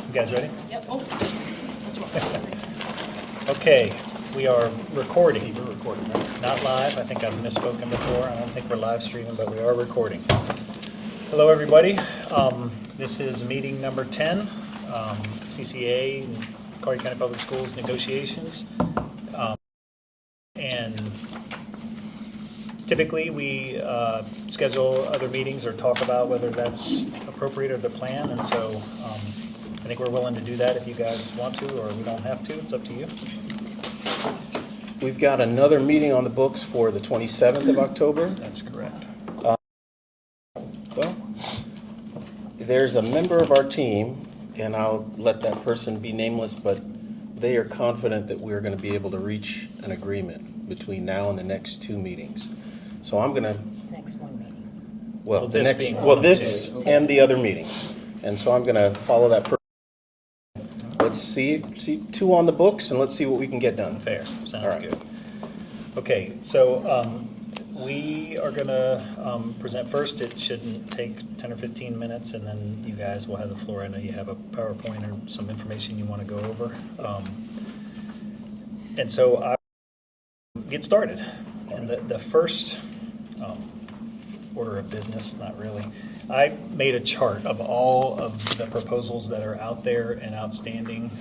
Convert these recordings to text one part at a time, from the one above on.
You guys ready? Yep. Oh, that's wrong. Okay, we are recording. Steve, we're recording, right? Not live. I think I've misspoken before. I don't think we're live streaming, but we are recording. Hello, everybody. This is meeting number 10, CCEA, Collier County Public Schools negotiations. And typically we schedule other meetings or talk about whether that's appropriate or the plan. And so I think we're willing to do that if you guys want to, or we don't have to. It's up to you. We've got another meeting on the books for the 27th of October. That's correct. Well, there's a member of our team, and I'll let that person be nameless, but they are confident that we're going to be able to reach an agreement between now and the next two meetings. So I'm going to, Next one meeting. well, Well, the this next, being well, one. this and the other meeting. And so I'm going to follow that person. Let's see two on the books, and let's see what we can get done. Fair. Sounds All right. good. Okay, so we are going to present first. It shouldn't take 10 or 15 minutes, and then you guys will have the floor. I know you have a PowerPoint or some information you want to go over. And so I'll get started. And the first order of business, not really, I made a chart of all of the proposals that are out there and outstanding.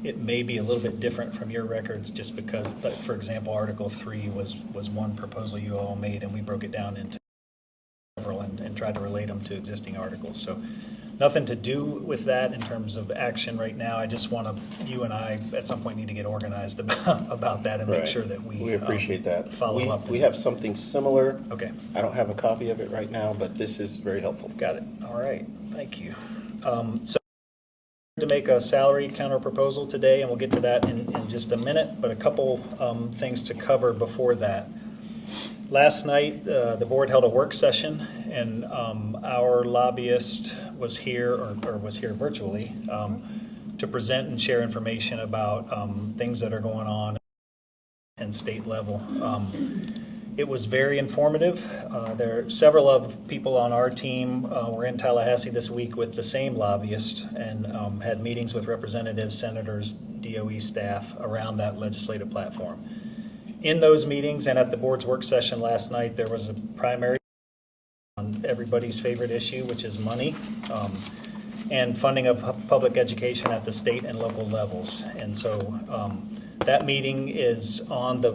It may be a little bit different from your records just because, like, for example, Article 3 was one proposal you all made, and we broke it down into several and tried to relate them to existing articles. So nothing to do with that in terms of action right now. I just want to, you and I at some point need to get organized about that and make Right. sure that we appreciate that. follow up. We have something similar. Okay. I don't have a copy of it right now, but this is very helpful. Got it. All right. Thank you. So to make a salary counter proposal today, and we'll get to that in just a minute, but a couple things to cover before that. Last night, the board held a work session, and our lobbyist was here, or was here virtually, to present and share information about things that are going on and state level. It was very informative. There are several of people on our team were in Tallahassee this week with the same lobbyist and had meetings with representatives, senators, DOE staff around that legislative platform. In those meetings and at the board's work session last night, there was a primary on everybody's favorite issue, which is money and funding of public education at the state and local levels. And so that meeting is on the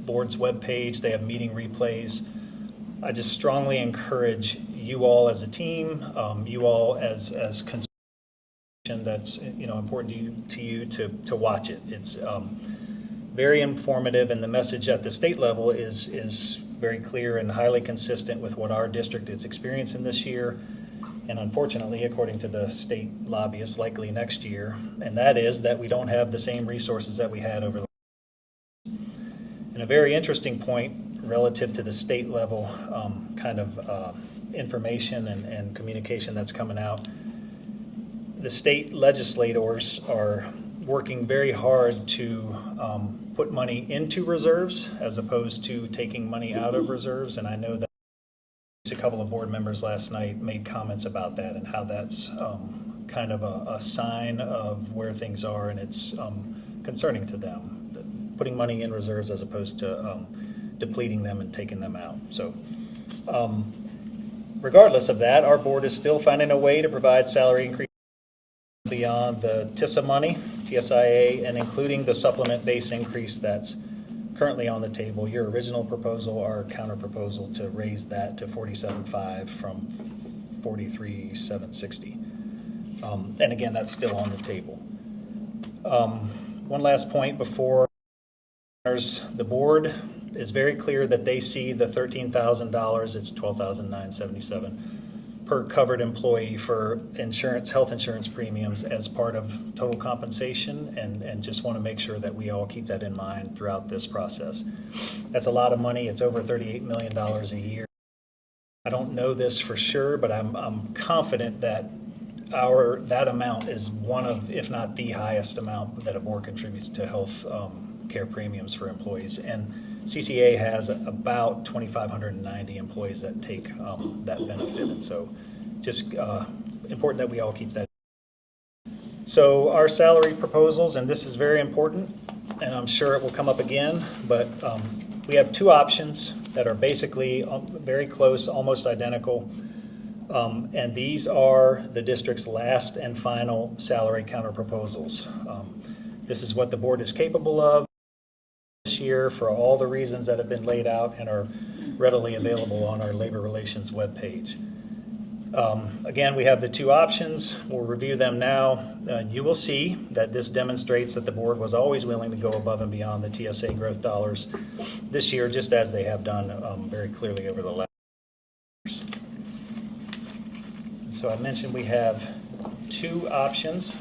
board's webpage. They have meeting replays. I just strongly encourage you all as a team, you all as consumers, that's important to you to watch it. It's very informative, and the message at the state level is very clear and highly consistent with what our district is experiencing this year, and unfortunately, according to the state lobbyists, likely next year, and that is that we don't have the same resources that we had over the and a very interesting point relative to the state level information and communication that's coming out. The state legislators are working very hard to put money into reserves as opposed to taking money out of reserves, and I know that a couple of board members last night made comments about that and how that's kind of a sign of where things are, and it's concerning to them, putting money in reserves as opposed to depleting them and taking them out. So regardless of that, our board is still finding a way to provide salary increase beyond the TISA money, TSIA, and including the supplement base increase that's currently on the table. Your original proposal, our counter proposal to raise that to $47,500 from $43,760. And again, that's still on the table. One last point before the board is very clear that they see the $13,000, it's $12,977 per covered employee for insurance, health insurance premiums as part of total compensation, and just want to make sure that we all keep that in mind throughout this process. That's a lot of money. It's over $38 million a year. I don't know this for sure, but I'm confident that that amount is one of, if not the highest amount that a board contributes to health care premiums for employees. And CCEA has about 2,590 employees that take that benefit. And so just important that we all keep that. So our salary proposals, and this is very important, and I'm sure it will come up again, but we have two options that are basically very close, almost identical. And these are the district's last and final salary counter proposals. This is what the board is capable of this year for all the reasons that have been laid out and are readily available on our Labor Relations webpage. Again, we have the two options. We'll review them now. You will see that this demonstrates that the board was always willing to go above and beyond the TSA growth dollars this year, just as they have done very clearly over the last years. So I mentioned we have two options.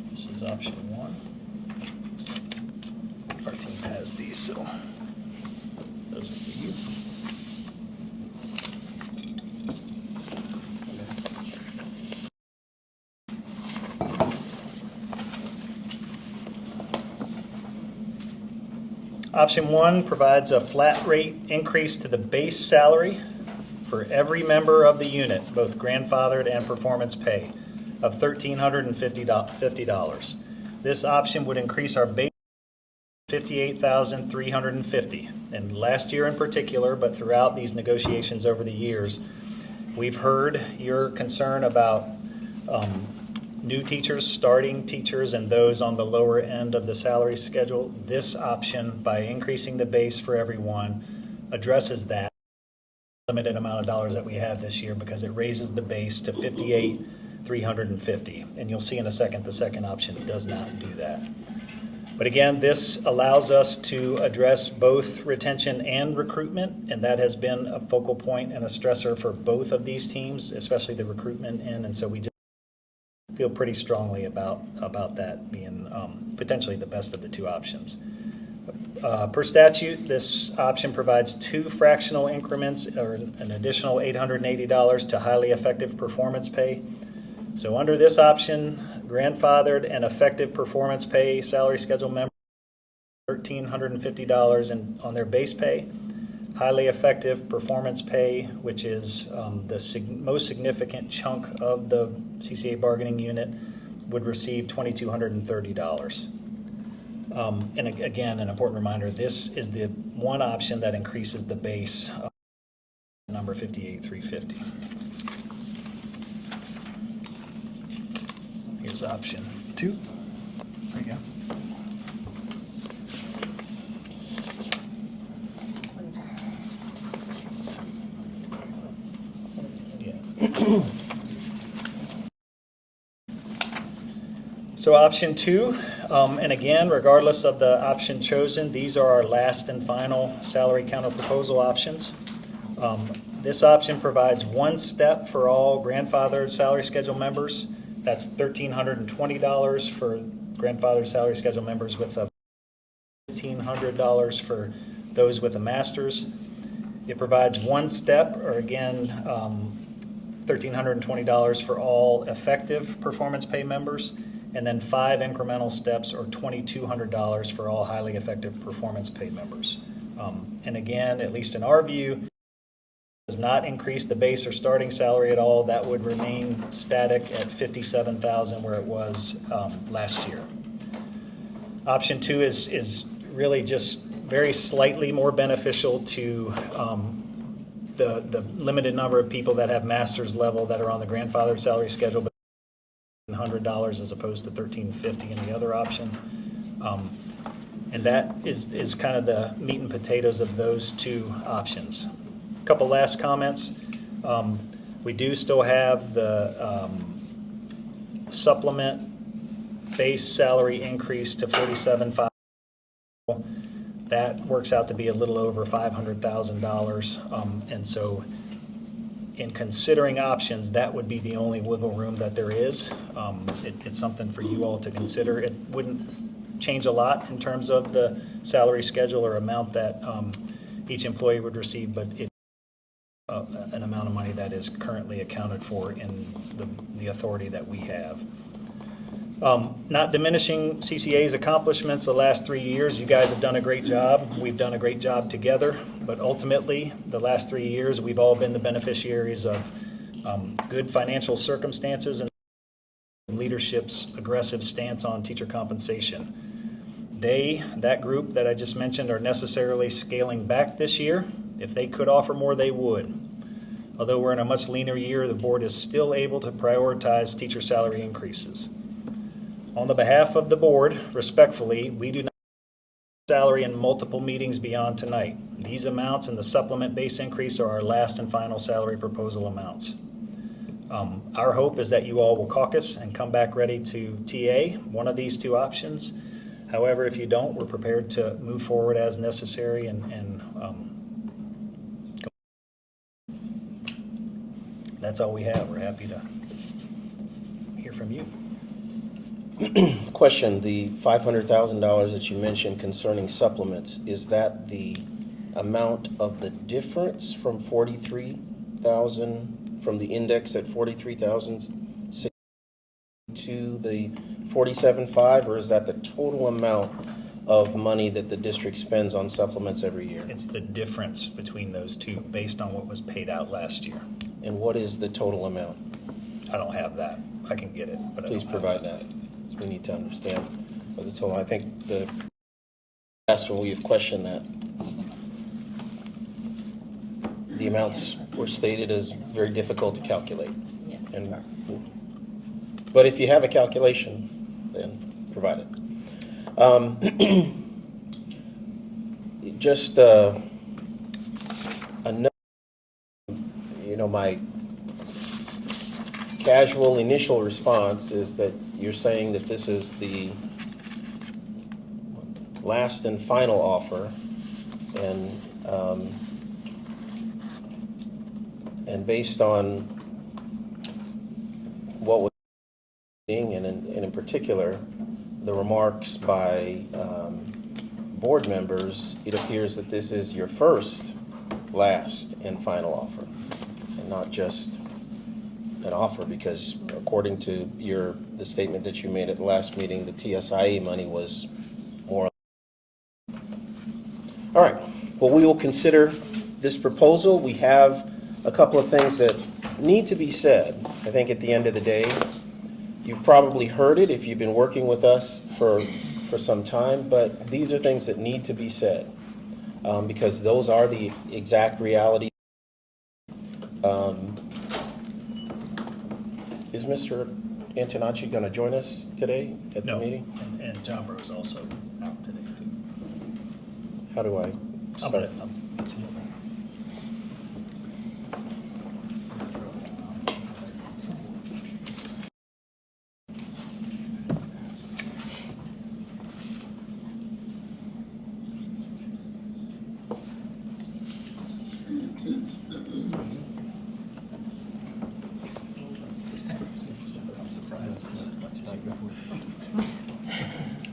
This is option one. Our team has these, so those are for you. Option one provides a flat rate increase to the base salary for every member of the unit, both grandfathered and performance pay, of $1,350. This option would increase our base to $58,350. And last year in particular, but throughout these negotiations over the years, we've heard your concern about new teachers, starting teachers, and those on the lower end of the salary schedule. This option, by increasing the base for everyone, addresses that limited amount of dollars that we have this year because it raises the base to $58,350. And you'll see in a second, the second option does not do that. But again, this allows us to address both retention and recruitment, and that has been a focal point and a stressor for both of these teams, especially the recruitment end. And so we just feel pretty strongly about that being potentially the best of the two options. Per statute, this option provides two fractional increments or an additional $880 to highly effective performance pay. So under this option, grandfathered and effective performance pay salary schedule members $1,350 on their base pay. Highly effective performance pay, which is the most significant chunk of the CCA bargaining unit, would receive $2,230. And again, an important reminder, this is the one option that increases the base number 58,350. Here's option two. There you go. So option two, and again, regardless of the option chosen, these are our last and final salary counter proposal options. This option provides one step for all grandfathered salary schedule members. That's $1,320 for grandfathered salary schedule members with a $1,500 for those with a master's. It provides one step, or again, $1,320 for all effective performance pay members, and then 5 incremental steps, or $2,200 for all highly effective performance pay members. And again, at least in our view, does not increase the base or starting salary at all. That would remain static at $57,000 where it was last year. Option two is really just very slightly more beneficial to the limited number of people that have master's level that are on the grandfathered salary schedule, but $100 as opposed to $1,350 in the other option. And that is kind of the meat and potatoes of those two options. A couple last comments. We do still have the supplement base salary increase to $47,500. That works out to be a little over $500,000. And so in considering options, that would be the only wiggle room that there is. It's something for you all to consider. It wouldn't change a lot in terms of the salary schedule or amount that each employee would receive, but it's an amount of money that is currently accounted for in the authority that we have. Not diminishing CCA's accomplishments the last 3 years. You guys have done a great job. We've done a great job together. But ultimately, the last 3 years, we've all been the beneficiaries of good financial circumstances and leadership's aggressive stance on teacher compensation. That group that I just mentioned, are necessarily scaling back this year. If they could offer more, they would. Although we're in a much leaner year, the board is still able to prioritize teacher salary increases. On the behalf of the board, respectfully, we do not salary in multiple meetings beyond tonight. These amounts and the supplement base increase are our last and final salary proposal amounts. Our hope is that you all will caucus and come back ready to TA one of these two options. However, if you don't, we're prepared to move forward as necessary and that's all we have. We're happy to hear from you. Question, the $500,000 that you mentioned concerning supplements, is that the amount of the difference from 43,000, from the index at 43,000 to the 47.5, or is that the total amount of money that the district spends on supplements every year? It's the difference between those two based on what was paid out last year. And what is the total amount? I don't have that. I can get it, but Please I don't provide have that. We need to understand what the total. I think the last one we've questioned that. The amounts were stated as very difficult to calculate. Yes. But if you have a calculation, then provide it. Just a note, my casual initial response is that you're saying that this is the last and final offer, and based on what was being, and in particular, the remarks by board members, it appears that this is your first, last, and final offer, and not just an offer, because according to the statement that you made at the last meeting, the TSIA money was more. All right. Well, we will consider this proposal. We have a couple of things that need to be said. I think at the end of the day, you've probably heard it if you've been working with us for some time, but these are things that need to be said because those are the exact realities. Is Mr. Antonacci going to join us today at the meeting? And John Burrow is also out today too. How do I start?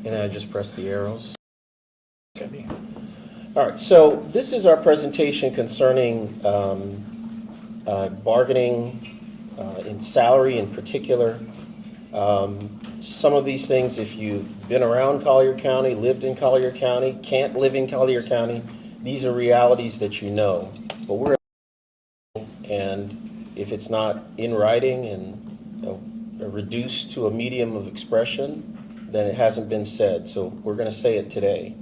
And then I just press the arrows. Okay. All right, so this is our presentation concerning bargaining in salary in particular. Some of these things, if you've been around Collier County, lived in Collier County, can't live in Collier County, these are realities that you know. But and if it's not in writing and reduced to a medium of expression, then it hasn't been said. So we're going to say it today.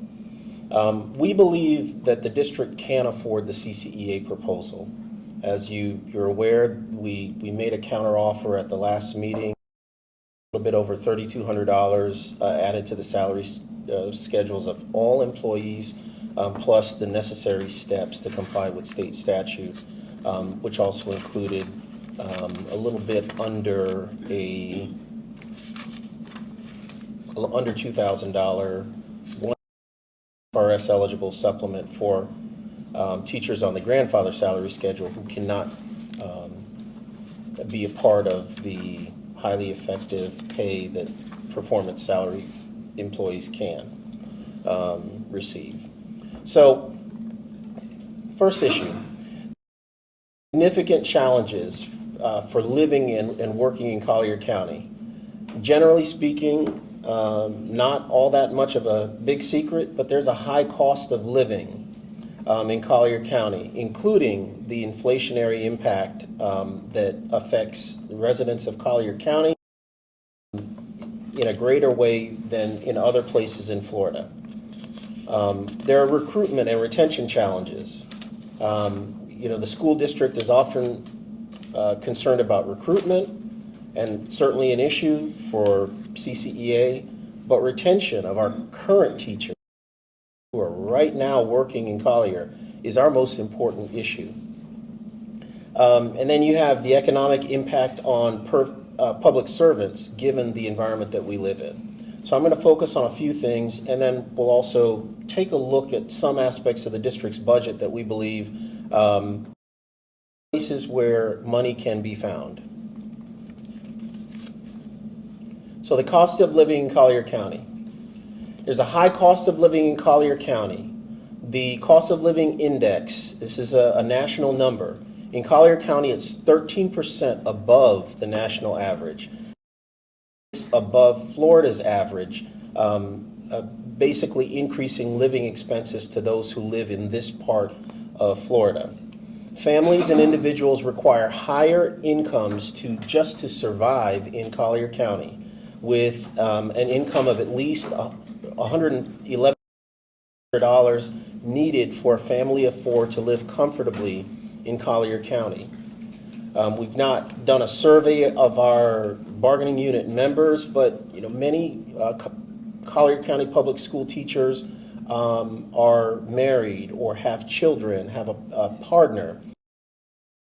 We believe that the district can afford the CCEA proposal. As you're aware, we made a counteroffer at the last meeting, a little bit over $3,200 added to the salary schedules of all employees, plus the necessary steps to comply with state statute, which also included a little bit under $2,000 RS eligible supplement for teachers on the grandfather salary schedule who cannot be a part of the highly effective pay that performance salary employees can receive. So, first issue, significant challenges for living and working in Collier County. Generally speaking, not all that much of a big secret, but there's a high cost of living in Collier County, including the inflationary impact that affects residents of Collier County, in a greater way than in other places in Florida. There are recruitment and retention challenges. The school district is often concerned about recruitment, and certainly an issue for CCEA, but retention of our current teachers who are right now working in Collier is our most important issue. And then you have the economic impact on public servants given the environment that we live in. So I'm going to focus on a few things, and then we'll also take a look at some aspects of the district's budget that we believe places where money can be found. So the cost of living in Collier County. There's a high cost of living in Collier County. The cost of living index, this is a national number. In Collier County, it's 13% above the national average. It's above Florida's average, basically increasing living expenses to those who live in this part of Florida. Families and individuals require higher incomes to survive in Collier County, with an income of at least $111 needed for a family of four to live comfortably in Collier County. We've not done a survey of our bargaining unit members, but many Collier County public school teachers are married or have children, have a partner.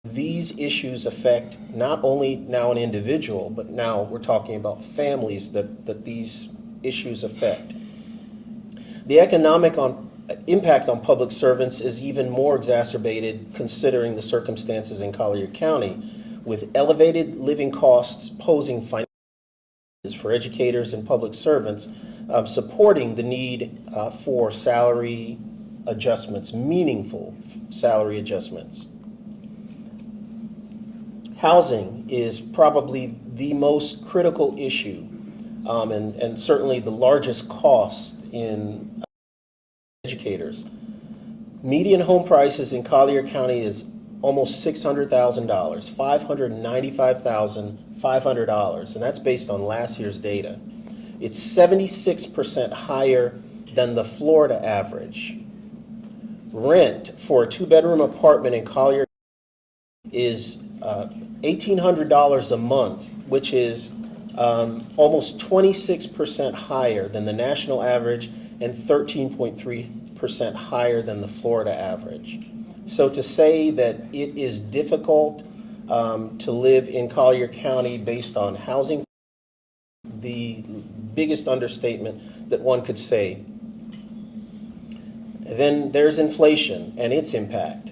These issues affect not only now an individual, but now we're talking about families that these issues affect. The economic impact on public servants is even more exacerbated considering the circumstances in Collier County, with elevated living costs posing financial challenges for educators and public servants, supporting the need for salary adjustments, meaningful salary adjustments. Housing is probably the most critical issue, and certainly the largest cost in educators. Median home prices in Collier County is almost $600,000, $595,500, and that's based on last year's data. It's 76% higher than the Florida average. Rent for a two-bedroom apartment in Collier is $1,800 a month, which is almost 26% higher than the national average and 13.3% higher than the Florida average. So to say that it is difficult to live in Collier County based on housing, the biggest understatement that one could say. Then there's inflation and its impact.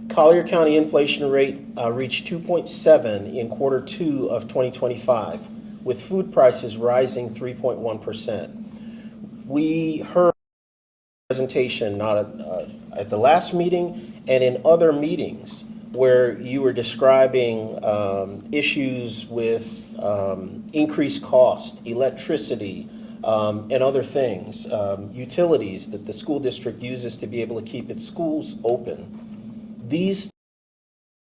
Collier County inflation rate reached 2.7 in quarter 2 of 2025, with food prices rising 3.1%. We heard a presentation at the last meeting and in other meetings where you were describing issues with increased cost, electricity, and other things, utilities that the school district uses to be able to keep its schools open. These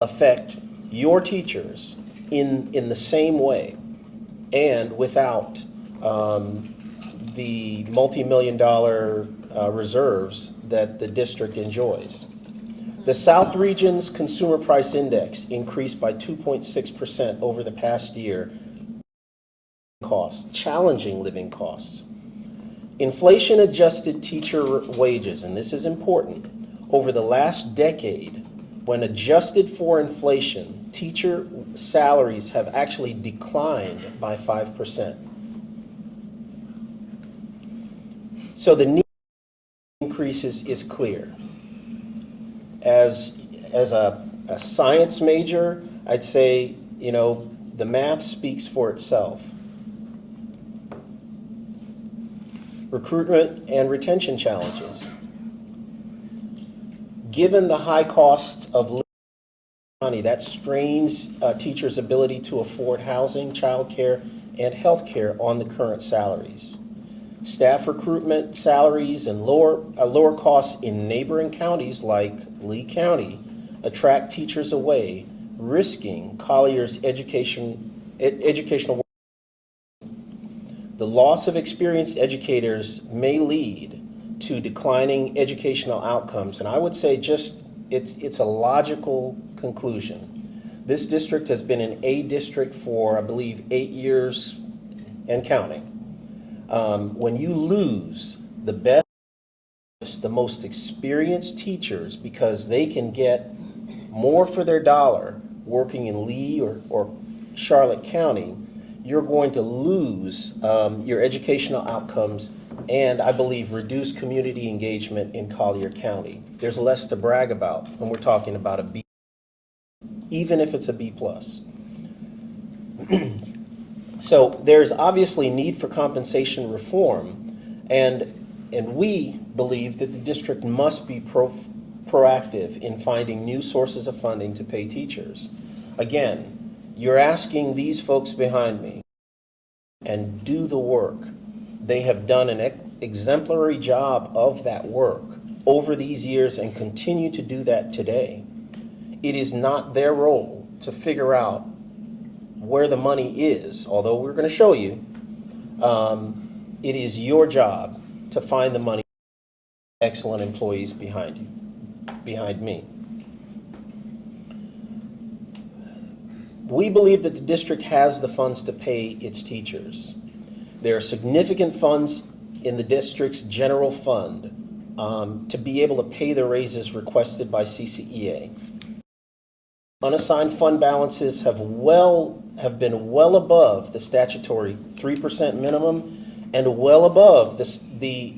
affect your teachers in the same way and without the multi-million-dollar reserves that the district enjoys. The South Region's Consumer Price Index increased by 2.6% over the past year. Challenging living costs. Inflation-adjusted teacher wages, and this is important, over the last decade, when adjusted for inflation, teacher salaries have actually declined by 5%. So the need for increases is clear. As a science major, I'd say, the math speaks for itself. Recruitment and retention challenges. Given the high costs of living in the county, that strains teachers' ability to afford housing, childcare, and health care on the current salaries. Staff recruitment salaries and lower costs in neighboring counties like Lee County attract teachers away, risking Collier's educational work. The loss of experienced educators may lead to declining educational outcomes, and I would say just it's a logical conclusion. This district has been an A district for, I believe, 8 years and counting. When you lose the best, the most experienced teachers because they can get more for their dollar working in Lee or Charlotte County, you're going to lose your educational outcomes and, I believe, reduce community engagement in Collier County. There's less to brag about when we're talking about a B, even if it's a B+. So there's obviously need for compensation reform, and we believe that the district must be proactive in finding new sources of funding to pay teachers. Again, you're asking these folks behind me and do the work. They have done an exemplary job of that work over these years and continue to do that today. It is not their role to figure out where the money is, although we're going to show you. It is your job to find the money. Excellent employees behind you, behind me. We believe that the district has the funds to pay its teachers. There are significant funds in the district's general fund to be able to pay the raises requested by CCEA. Unassigned fund balances have been well above the statutory 3% minimum and well above the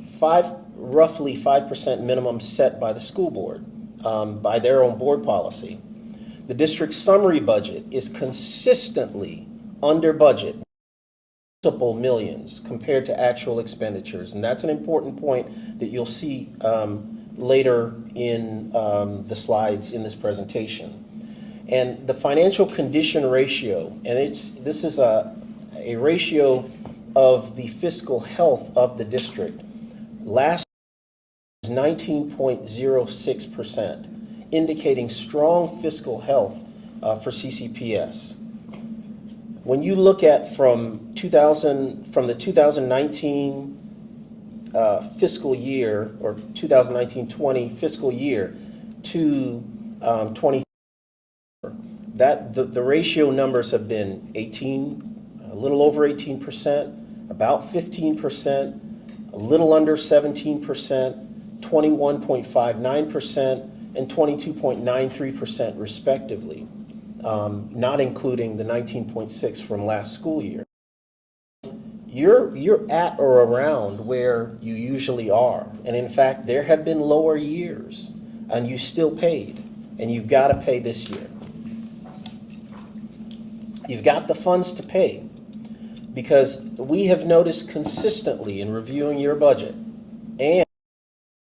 roughly 5% minimum set by the school board, by their own board policy. The district's summary budget is consistently under budget, multiple millions compared to actual expenditures. And that's an important point that you'll see later in the slides in this presentation. And the financial condition ratio, and this is a ratio of the fiscal health of the district. Last year was 19.06%, indicating strong fiscal health for CCPS. When you look at from the 2019 fiscal year or 2019-20 fiscal year to 20, that the ratio numbers have been 18, a little over 18%, about 15%, a little under 17%, 21.59%, and 22.93% respectively, not including the 19.6 from last school year. You're at or around where you usually are. And in fact, there have been lower years and you still paid, and you've got to pay this year. You've got the funds to pay because we have noticed consistently in reviewing your budget and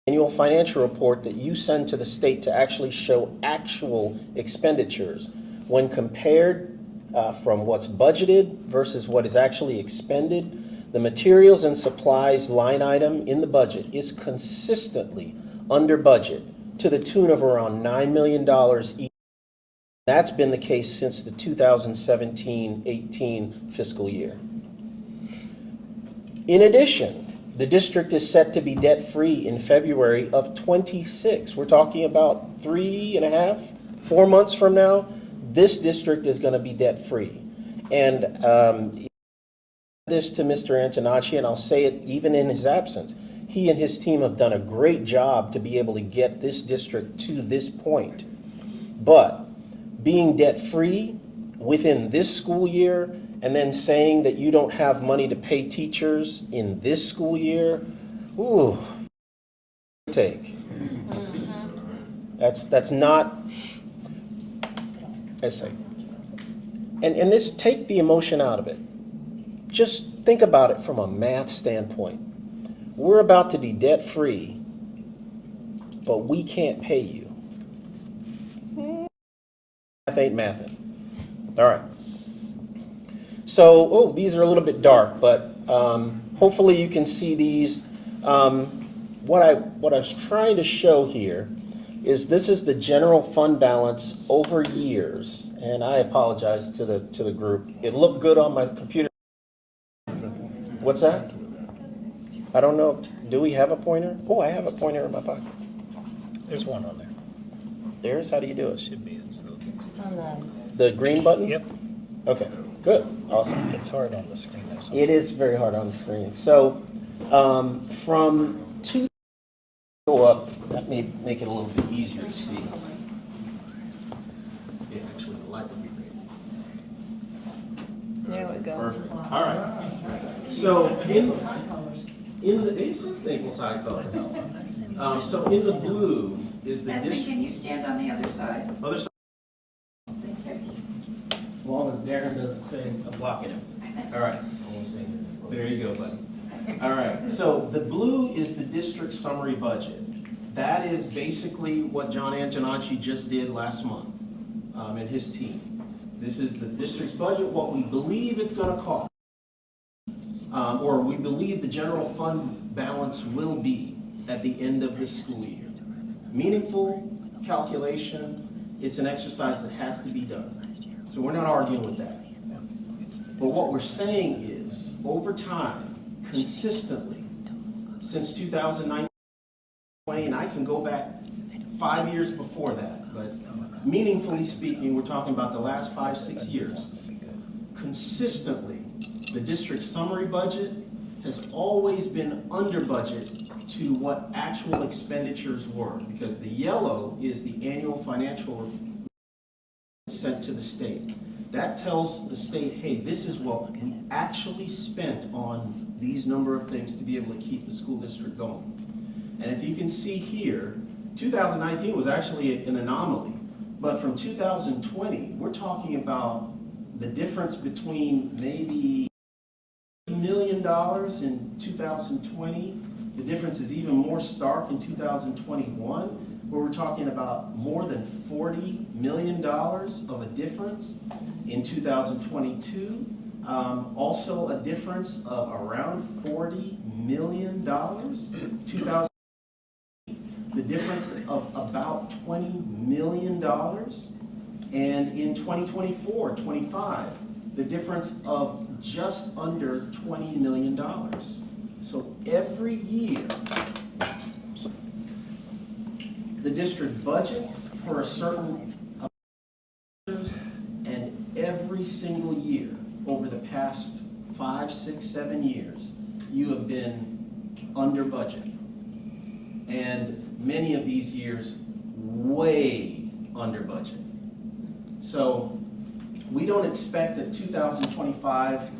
annual financial report that you send to the state to actually show actual expenditures when compared from what's budgeted versus what is actually expended. The materials and supplies line item in the budget is consistently under budget to the tune of around $9 million each. That's been the case since the 2017-18 fiscal year. In addition, the district is set to be debt-free in February of 26. We're talking about 3.5, 4 months from now. This district is going to be debt-free. And this to Mr. Antonacci, and I'll say it even in his absence. He and his team have done a great job to be able to get this district to this point. But being debt-free within this school year and then saying that you don't have money to pay teachers in this school year, ooh, take. That's not, I say. And this, take the emotion out of it. Just think about it from a math standpoint. We're about to be debt-free, but we can't pay you. Math ain't mathin'. All right. So, these are a little bit dark, but hopefully you can see these. What I was trying to show here is this is the general fund balance over years, and I apologize to the group. It looked good on my computer. What's that? I don't know. Do we have a pointer? Oh, I have a pointer in my pocket. There's one on there. There's, how do you do it? Should be. It's It's on The green button? yep. Okay, good, awesome. It's hard on the screen though. sometimes. It is very hard on the screen. So from 2 go up, that may make it a little bit easier to see. Yeah, actually, the light would be great. There we go. Perfect. All right. So in the this is Naples eye colors. So in the blue is the Esme, district. can you stand on the other side? Other side. As long as Darren doesn't say I'm blocking him. All right. There you go, buddy. All right. So the blue is the district summary budget. That is basically what John Antonacci just did last month and his team. This is the district's budget, what we believe it's going to cost, or we believe the general fund balance will be at the end of this school year. Meaningful calculation. It's an exercise that has to be done. So we're not arguing with that. But what we're saying is, over time, consistently, since 2019, and I can go back 5 years before that, but meaningfully speaking, we're talking about the last 5-6 years. Consistently, the district summary budget has always been under budget to what actual expenditures were, because the yellow is the annual financial sent to the state. That tells the state, hey, this is what we actually spent on these number of things to be able to keep the school district going. And if you can see here, 2019 was actually an anomaly, but from 2020, we're talking about the difference between maybe $1 million in 2020. The difference is even more stark in 2021, where we're talking about more than $40 million of a difference. In 2022, also a difference of around $40 million. The difference of about $20 million. And in 2024-25, the difference of just under $20 million. So every year, the district budgets for a certain amount, and every single year over the past 5, 6, 7 years, you have been under budget. And many of these years, way under budget. So we don't expect that 2025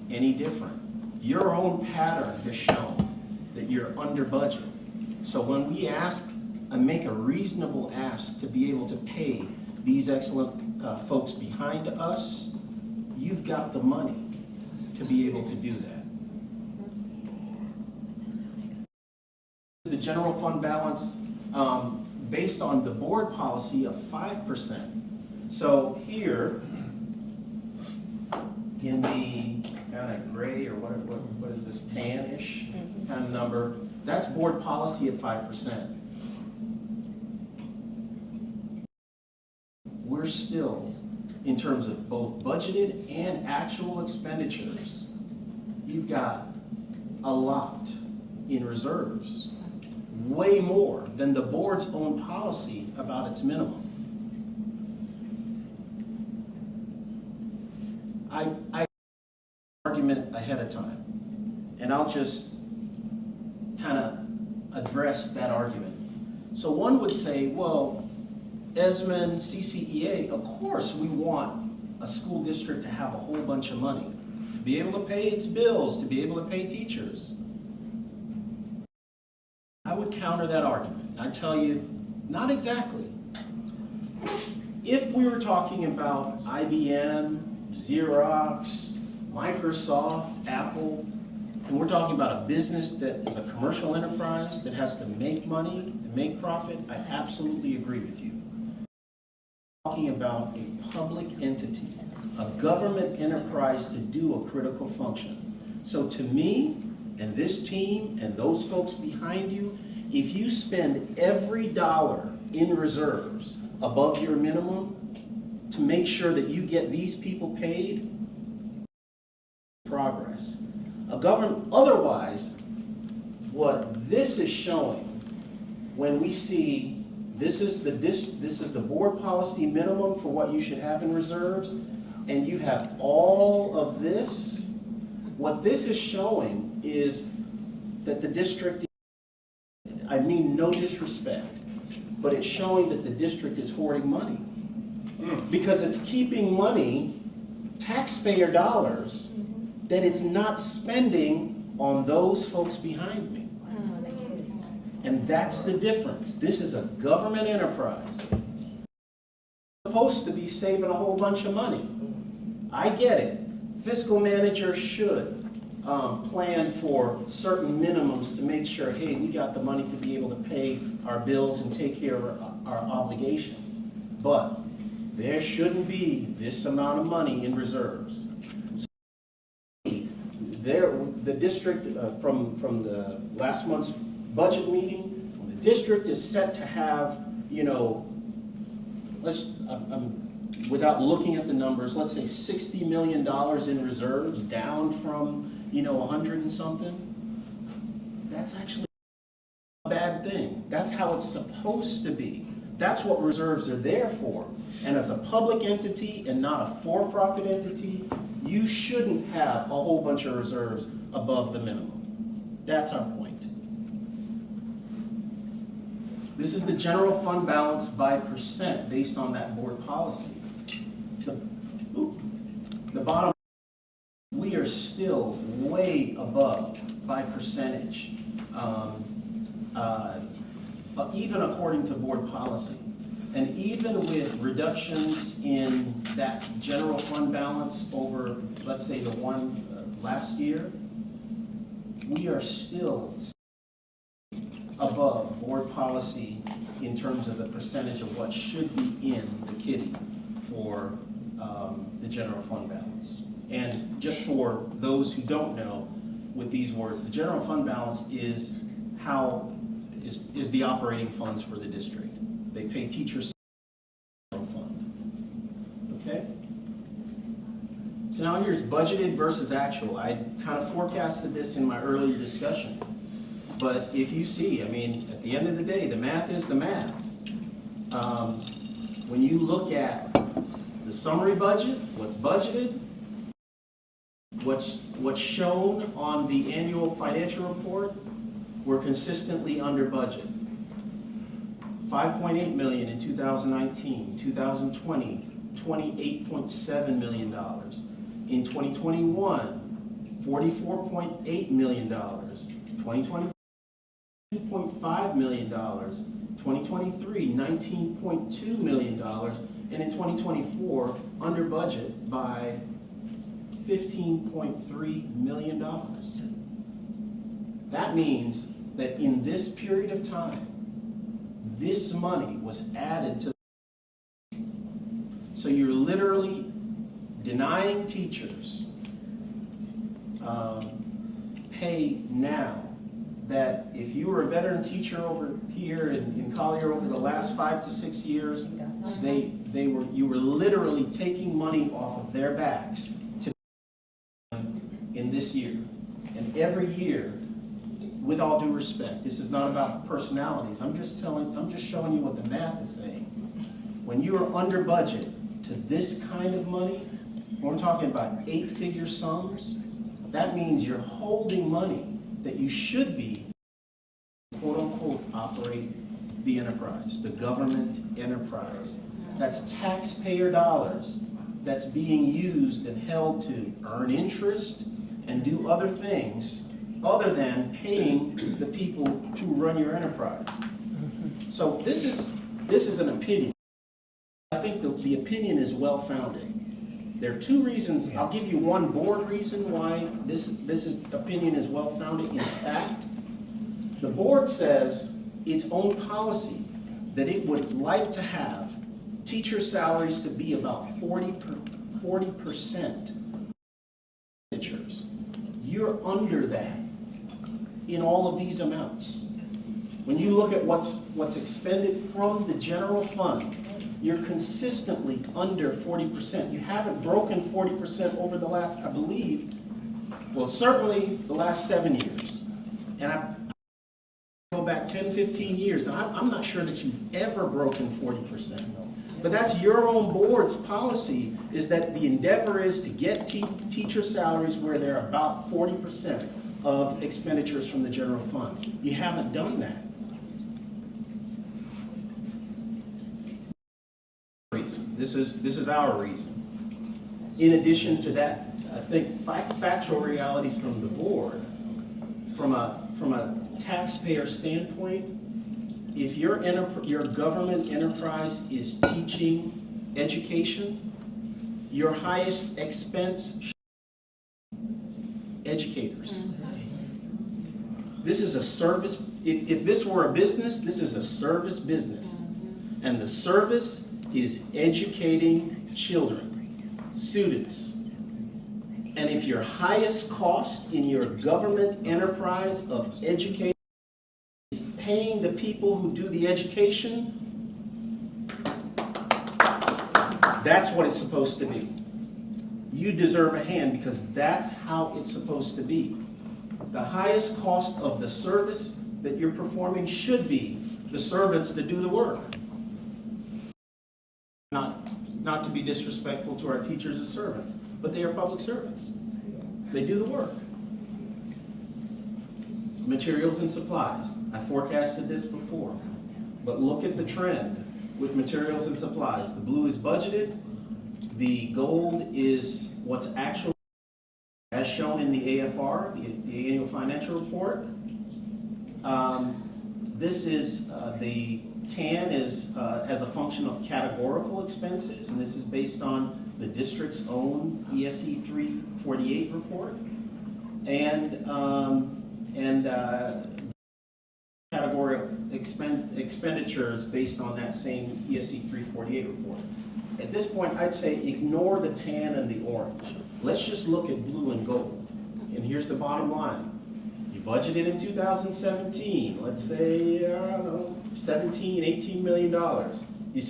any different. Your own pattern has shown that you're under budget. So when we ask and make a reasonable ask to be able to pay these excellent folks behind us, you've got the money to be able to do that. The general fund balance based on the board policy of 5%. So here, in the kind of gray or what is this, tan-ish kind of number, that's board policy at 5%. We're still, in terms of both budgeted and actual expenditures, you've got a lot in reserves, way more than the board's own policy about its minimum. I argument ahead of time, and I'll just kind of address that argument. So one would say, well, Esmond, CCEA, of course we want a school district to have a whole bunch of money, to be able to pay its bills, to be able to pay teachers. I would counter that argument. I'd tell you, not exactly. If we were talking about IBM, Xerox, Microsoft, Apple, and we're talking about a business that is a commercial enterprise that has to make money and make profit, I absolutely agree with you. Talking about a public entity, a government enterprise to do a critical function. So to me, and this team, and those folks behind you, if you spend every dollar in reserves above your minimum to make sure that you get these people paid, progress. A government, otherwise, what this is showing, when we see this is the board policy minimum for what you should have in reserves, and you have all of this, what this is showing is that the district, I mean no disrespect, but it's showing that the district is hoarding money. Because it's keeping money, taxpayer dollars, that it's not spending on those folks behind me. Oh, the kids. And that's the difference. This is a government enterprise. It's supposed to be saving a whole bunch of money. I get it. Fiscal managers should plan for certain minimums to make sure, hey, we got the money to be able to pay our bills and take care of our obligations. But there shouldn't be this amount of money in reserves. So the district, from the last month's budget meeting, the district is set to have, without looking at the numbers, let's say $60 million in reserves, down from, 100 and something. That's actually a bad thing. That's how it's supposed to be. That's what reserves are there for. And as a public entity and not a for-profit entity, you shouldn't have a whole bunch of reserves above the minimum. That's our point. This is the general fund balance by percent based on that board policy. The bottom, we are still way above by percentage, even according to board policy. And even with reductions in that general fund balance over, let's say, the one last year, we are still above board policy in terms of the percentage of what should be in the kitty for the general fund balance. And just for those who don't know, with these words, the general fund balance is the operating funds for the district. They pay teachers fund. Okay? So now here's budgeted versus actual. I kind of forecasted this in my earlier discussion. But if you see, at the end of the day, the math is the math. When you look at the summary budget, what's budgeted, what's shown on the annual financial report, we're consistently under budget. 5.8 million in 2019, 2020, $28.7 million. In 2021, $44.8 million. 2020, $2.5 million. 2023, $19.2 million. And in 2024, under budget by $15.3 million. That means that in this period of time, this money was added to. So you're literally denying teachers pay now that if you were a veteran teacher over here in Collier over the last 5 to 6 years, you were literally taking money off of their backs to in this year. And every year, with all due respect, this is not about personalities. I'm just showing you what the math is saying. When you are under budget to this kind of money, when we're talking about 8-figure sums, that means you're holding money that you should be, quote unquote, operate the enterprise, the government enterprise. That's taxpayer dollars that's being used and held to earn interest and do other things other than paying the people who run your enterprise. So this is an opinion. I think the opinion is well-founded. There are 2 reasons. I'll give you one board reason why this opinion is well-founded. In fact, the board says its own policy that it would like to have teacher salaries to be about 40% expenditures. You're under that in all of these amounts. When you look at what's expended from the general fund, you're consistently under 40%. You haven't broken 40% over the last, I believe, Well, certainly the last 7 years. And I go back 10, 15 years, and I'm not sure that you've ever broken 40%. But that's your own board's policy, is that the endeavor is to get teacher salaries where they're about 40% of expenditures from the general fund. You haven't done that. This is our reason. In addition to that, I think factual reality from the board, from a taxpayer standpoint, if your government enterprise is teaching education, your highest expense educators. This is a service. If this were a business, this is a service business, and the service is educating children, students. And if your highest cost in your government enterprise of education is paying the people who do the education, that's what it's supposed to be. You deserve a hand because that's how it's supposed to be. The highest cost of the service that you're performing should be the servants that do the work. Not to be disrespectful to our teachers as servants, but they are public servants. They do the work. Materials and supplies. I forecasted this before, but look at the trend with materials and supplies. The blue is budgeted. The gold is what's actually, as shown in the AFR, the annual financial report. This is the tan is as a function of categorical expenses, and this is based on the district's own ESE 348 report, and categorical expenditures based on that same ESE 348 report. At this point, I'd say ignore the tan and the orange. Let's just look at blue and gold. And here's the bottom line. You budgeted in 2017, let's say, I don't know, $17, $18 million. You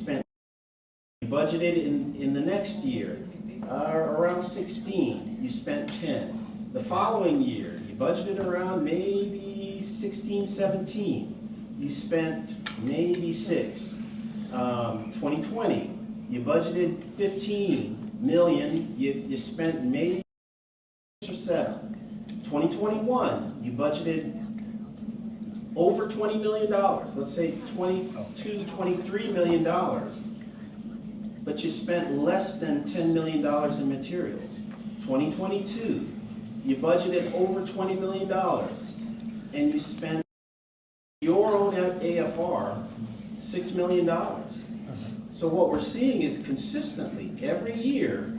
budgeted in the next year, around 16, you spent 10. The following year, you budgeted around maybe 16, 17, you spent maybe 6. 2020, you budgeted 15 million, you spent maybe 6 or 7. 2021, you budgeted over $20 million, let's say $22, $23 million, but you spent less than $10 million in materials. 2022, you budgeted over $20 million, and you spent your own AFR $6 million. So what we're seeing is consistently, every year,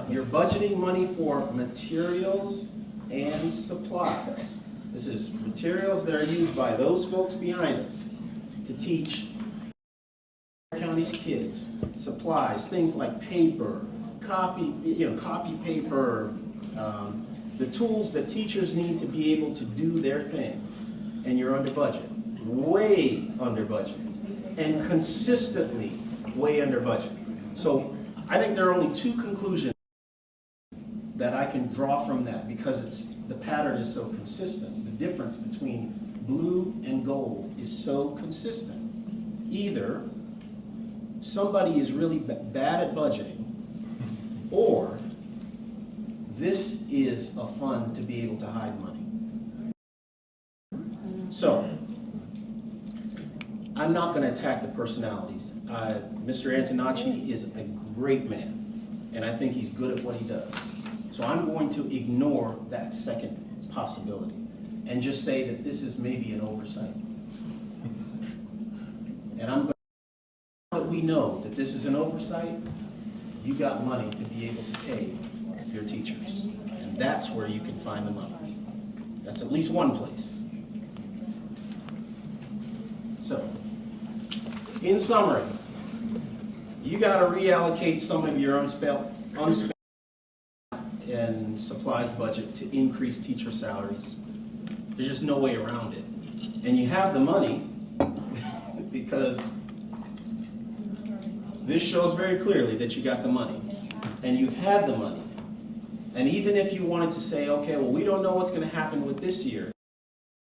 you're budgeting money for materials and supplies. This is materials that are used by those folks behind us to teach county's kids. Supplies, things like paper, copy paper, the tools that teachers need to be able to do their thing. And you're under budget, way under budget, and consistently way under budget. So I think there are only 2 conclusions that I can draw from that, because the pattern is so consistent. The difference between blue and gold is so consistent. Either somebody is really bad at budgeting, or this is a fund to be able to hide money. So, I'm not going to attack the personalities. Mr. Antonacci is a great man, and I think he's good at what he does. So I'm going to ignore that second possibility and just say that this is maybe an oversight. And I'm going to, now that we know that this is an oversight, you got money to be able to pay your teachers. And that's where you can find the money. That's at least one place. So, in summary, you got to reallocate some of your unspent and supplies budget to increase teacher salaries. There's just no way around it. And you have the money because this shows very clearly that you got the money. And you've had the money. And even if you wanted to say, okay, well, we don't know what's going to happen with this year,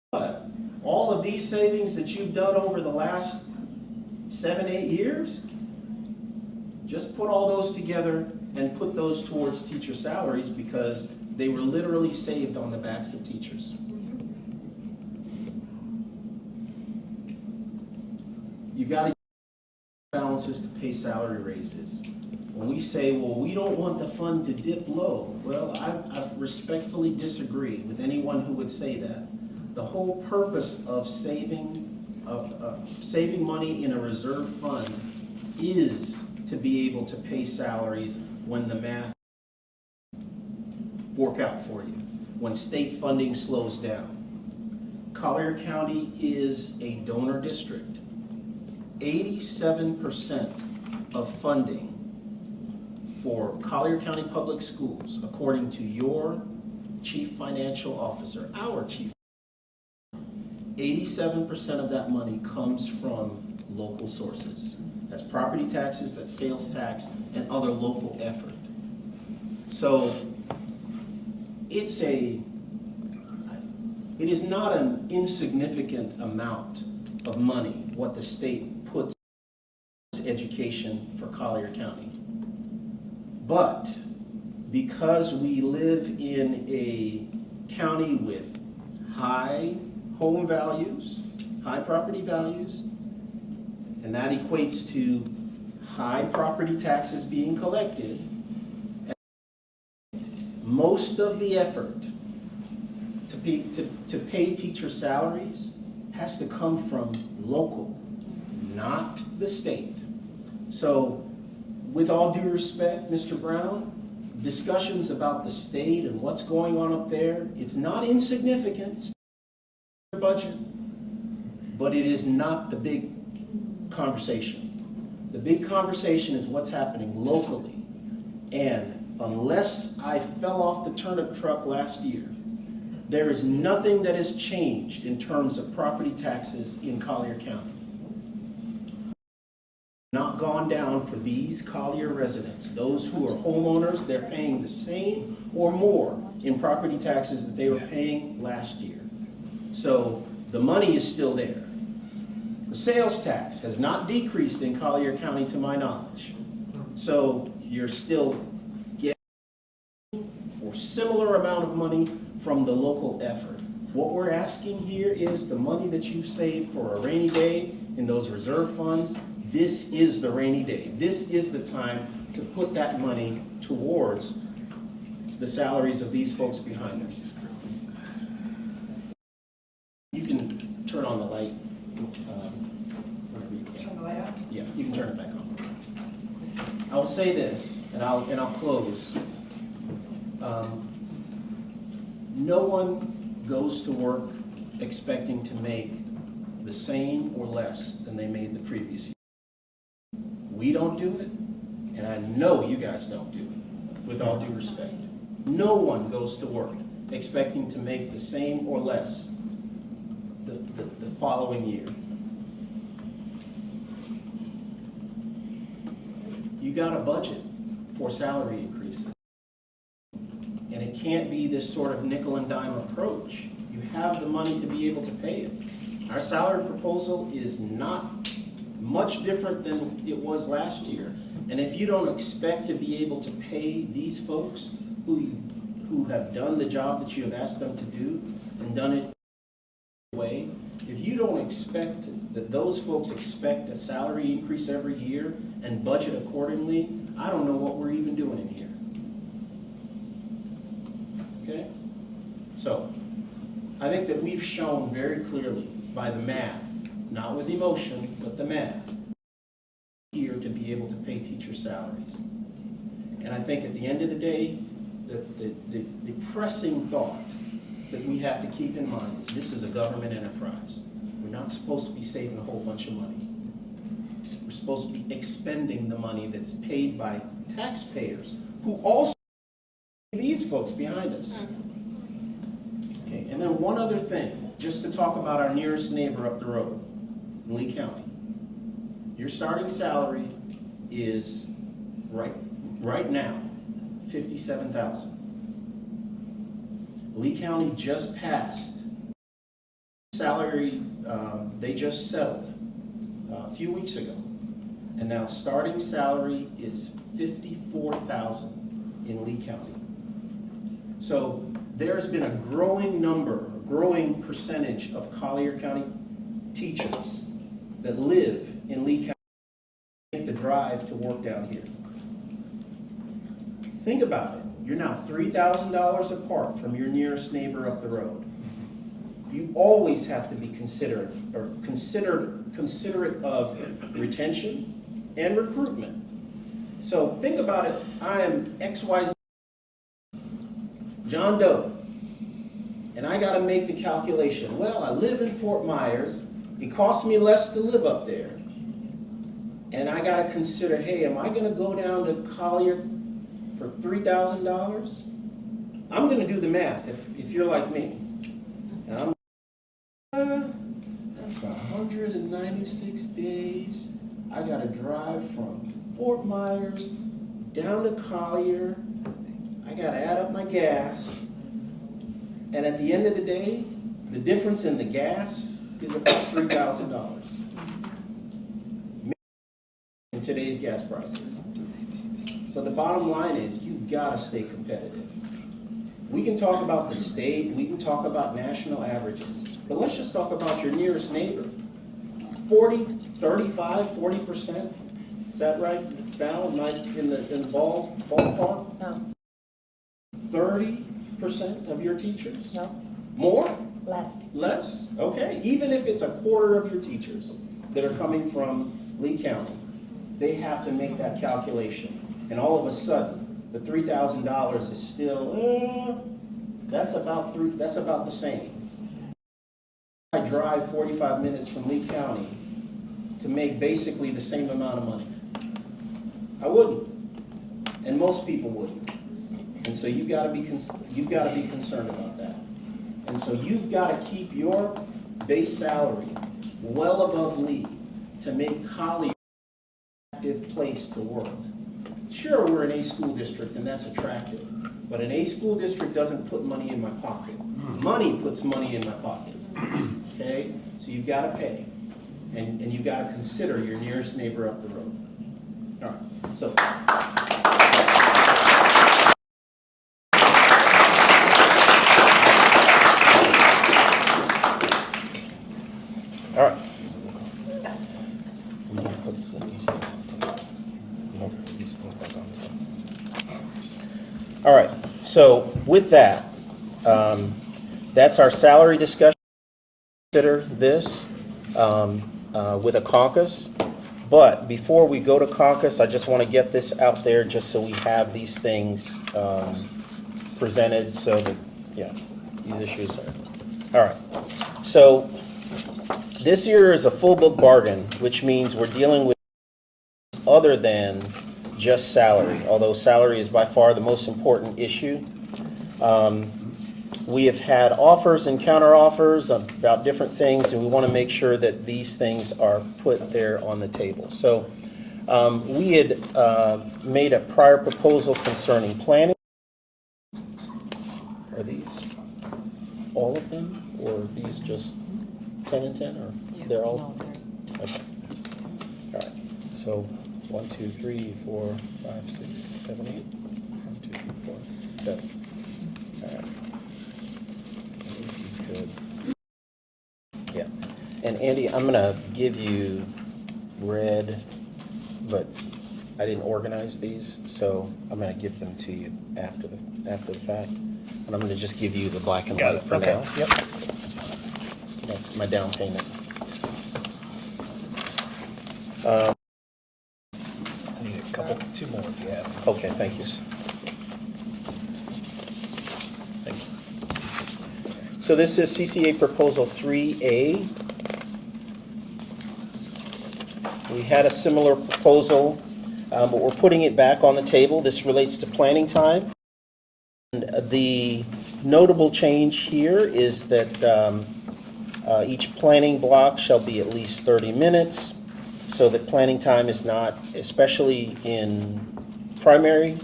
but all of these savings that you've done over the last 7, 8 years, just put all those together and put those towards teacher salaries, because they were literally saved on the backs of teachers. You've got to balances to pay salary raises. When we say, well, we don't want the fund to dip low, well, I respectfully disagree with anyone who would say that. The whole purpose of saving money in a reserve fund is to be able to pay salaries when the math work out for you, when state funding slows down. Collier County is a donor district. 87% of funding for Collier County Public Schools, according to your chief financial officer, our chief, 87% of that money comes from local sources. That's property taxes, that's sales tax, and other local effort. So it is not an insignificant amount of money what the state puts into education for Collier County. But because we live in a county with high home values, high property values, and that equates to high property taxes being collected, most of the effort to pay teacher salaries has to come from local, not the state. So, with all due respect, Mr. Brown, discussions about the state and what's going on up there, it's not insignificant. It's budget, but it is not the big conversation. The big conversation is what's happening locally. And unless I fell off the turnip truck last year, there is nothing that has changed in terms of property taxes in Collier County. Not gone down for these Collier residents. Those who are homeowners, they're paying the same or more in property taxes that they were paying last year. So the money is still there. The sales tax has not decreased in Collier County to my knowledge. So you're still getting a similar amount of money from the local effort. What we're asking here is the money that you've saved for a rainy day in those reserve funds. This is the rainy day. This is the time to put that money towards the salaries of these folks behind us. You can turn on the light whenever you can. Turn the light on? Yeah, you can turn it back on. I will say this, and I'll close. No one goes to work expecting to make the same or less than they made the previous year. We don't do it, and I know you guys don't do it, with all due respect. No one goes to work expecting to make the same or less the following year. You got a budget for salary increases. And it can't be this sort of nickel and dime approach. You have the money to be able to pay it. Our salary proposal is not much different than it was last year. And if you don't expect to be able to pay these folks who have done the job that you have asked them to do and done it way, if you don't expect that those folks expect a salary increase every year and budget accordingly, I don't know what we're even doing in here. Okay? So, I think that we've shown very clearly by the math, not with emotion, but the math, here to be able to pay teacher salaries. And I think at the end of the day, the pressing thought that we have to keep in mind is this is a government enterprise. We're not supposed to be saving a whole bunch of money. We're supposed to be expending the money that's paid by taxpayers who also pay these folks behind us. Okay, and then one other thing, just to talk about our nearest neighbor up the road in Lee County. Your starting salary is right now $57,000. Lee County just passed salary, they just settled a few weeks ago. And now starting salary is $54,000 in Lee County. So there's been a growing percentage of Collier County teachers that live in Lee County and make the drive to work down here. Think about it. You're now $3,000 apart from your nearest neighbor up the road. You always have to be considerate of retention and recruitment. So think about it. I am XYZ John Doe, and I got to make the calculation. Well, I live in Fort Myers. It costs me less to live up there. And I got to consider, hey, am I going to go down to Collier for $3,000? I'm going to do the math if you're like me. And that's 196 days. I got to drive from Fort Myers down to Collier. I got to add up my gas. And at the end of the day, the difference in the gas is about $3,000 in today's gas prices. But the bottom line is you've got to stay competitive. We can talk about the state, we can talk about national averages, but let's just talk about your nearest neighbor. 40%. Is that right, Val? Am I in the ballpark? No. 30% of your teachers? No. More? Less. Less? Okay. Even if it's a quarter of your teachers that are coming from Lee County, they have to make that calculation. And all of a sudden, the $3,000 is still, that's about the same. I drive 45 minutes from Lee County to make basically the same amount of money. I wouldn't. And most people wouldn't. And so you've got to be concerned about that. And so you've got to keep your base salary well above Lee to make Collier an attractive place to work. Sure, we're an A school district and that's attractive, but an A school district doesn't put money in my pocket. Money puts money in my pocket. Okay? So you've got to pay. And you've got to consider your nearest neighbor up the road. All right. So. All right. All right. So with that, that's our salary discussion. Consider this with a caucus. But before we go to caucus, I just want to get this out there just so we have these things presented so that, yeah, these issues are. All right. So this year is a full book bargain, which means we're dealing with other than just salary, although salary is by far the most important issue. We have had offers and counteroffers about different things, and we want to make sure that these things are put there on the table. So we had made a prior proposal concerning planning. Are these all of them, or are these just 10 and 10, or they're all? No, they're... Okay. All right. So 1, 2, 3, 4, 5, 6, 7, 8. 1, 2, 3, 4, 7. All right. Good. Yeah. And Andy, I'm going to give you red, but I didn't organize these, so I'm going to give them to you after the fact. And I'm going to just give you the black and white for now. Yep. That's my down payment. I need a couple, two more if you have. Okay, thank you. Thank you. So this is CCA Proposal 3A. We had a similar proposal, but we're putting it back on the table. This relates to planning time. And the notable change here is that each planning block shall be at least 30 minutes, so that planning time is not, especially in primary,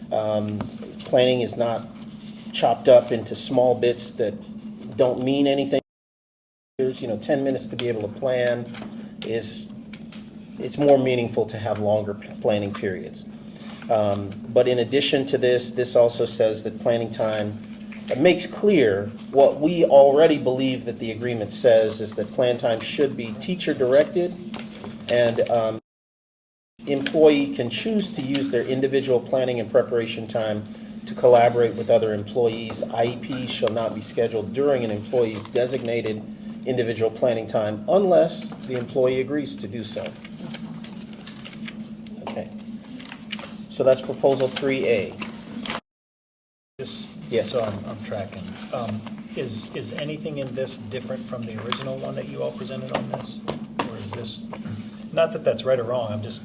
planning is not chopped up into small bits that don't mean anything. There's, 10 minutes to be able to plan it's more meaningful to have longer planning periods. But in addition to this also says that planning time makes clear what we already believe that the agreement says is that plan time should be teacher directed, and employee can choose to use their individual planning and preparation time to collaborate with other employees. IEPs shall not be scheduled during an employee's designated individual planning time unless the employee agrees to do so. Okay. So that's proposal 3A. Just Yes. so I'm tracking. Is anything in this different from the original one that you all presented on this? Or is this, not that that's right or wrong, I'm just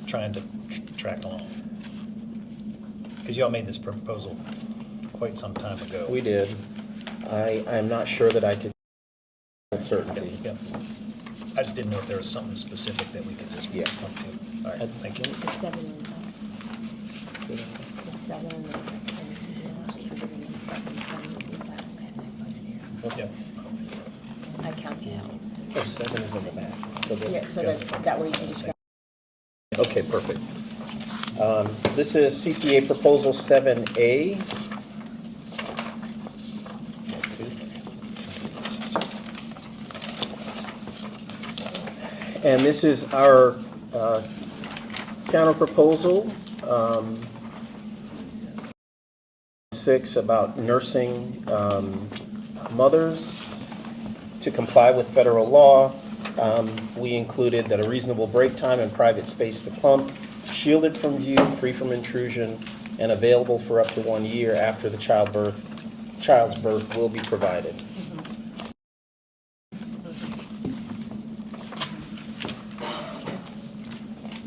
trying to track along. Because you all made this proposal quite some time ago. We did. I'm not sure that I could with certainty. Yep. I just didn't know if there was something specific that we could just Yeah. jump to. All right, thank you. The 7 in the back. The 7 in the back. And the 7 is in the back. I have my budget here. Yep. I calculated. Oh, 7 is in the back. So the- Yeah, so that way you can just grab. Okay, perfect. This is CCA Proposal 7A. And this is our counter proposal, 6, about nursing mothers to comply with federal law. We included that a reasonable break time and private space to pump, shielded from view, free from intrusion, and available for up to 1 year after the child's birth will be provided.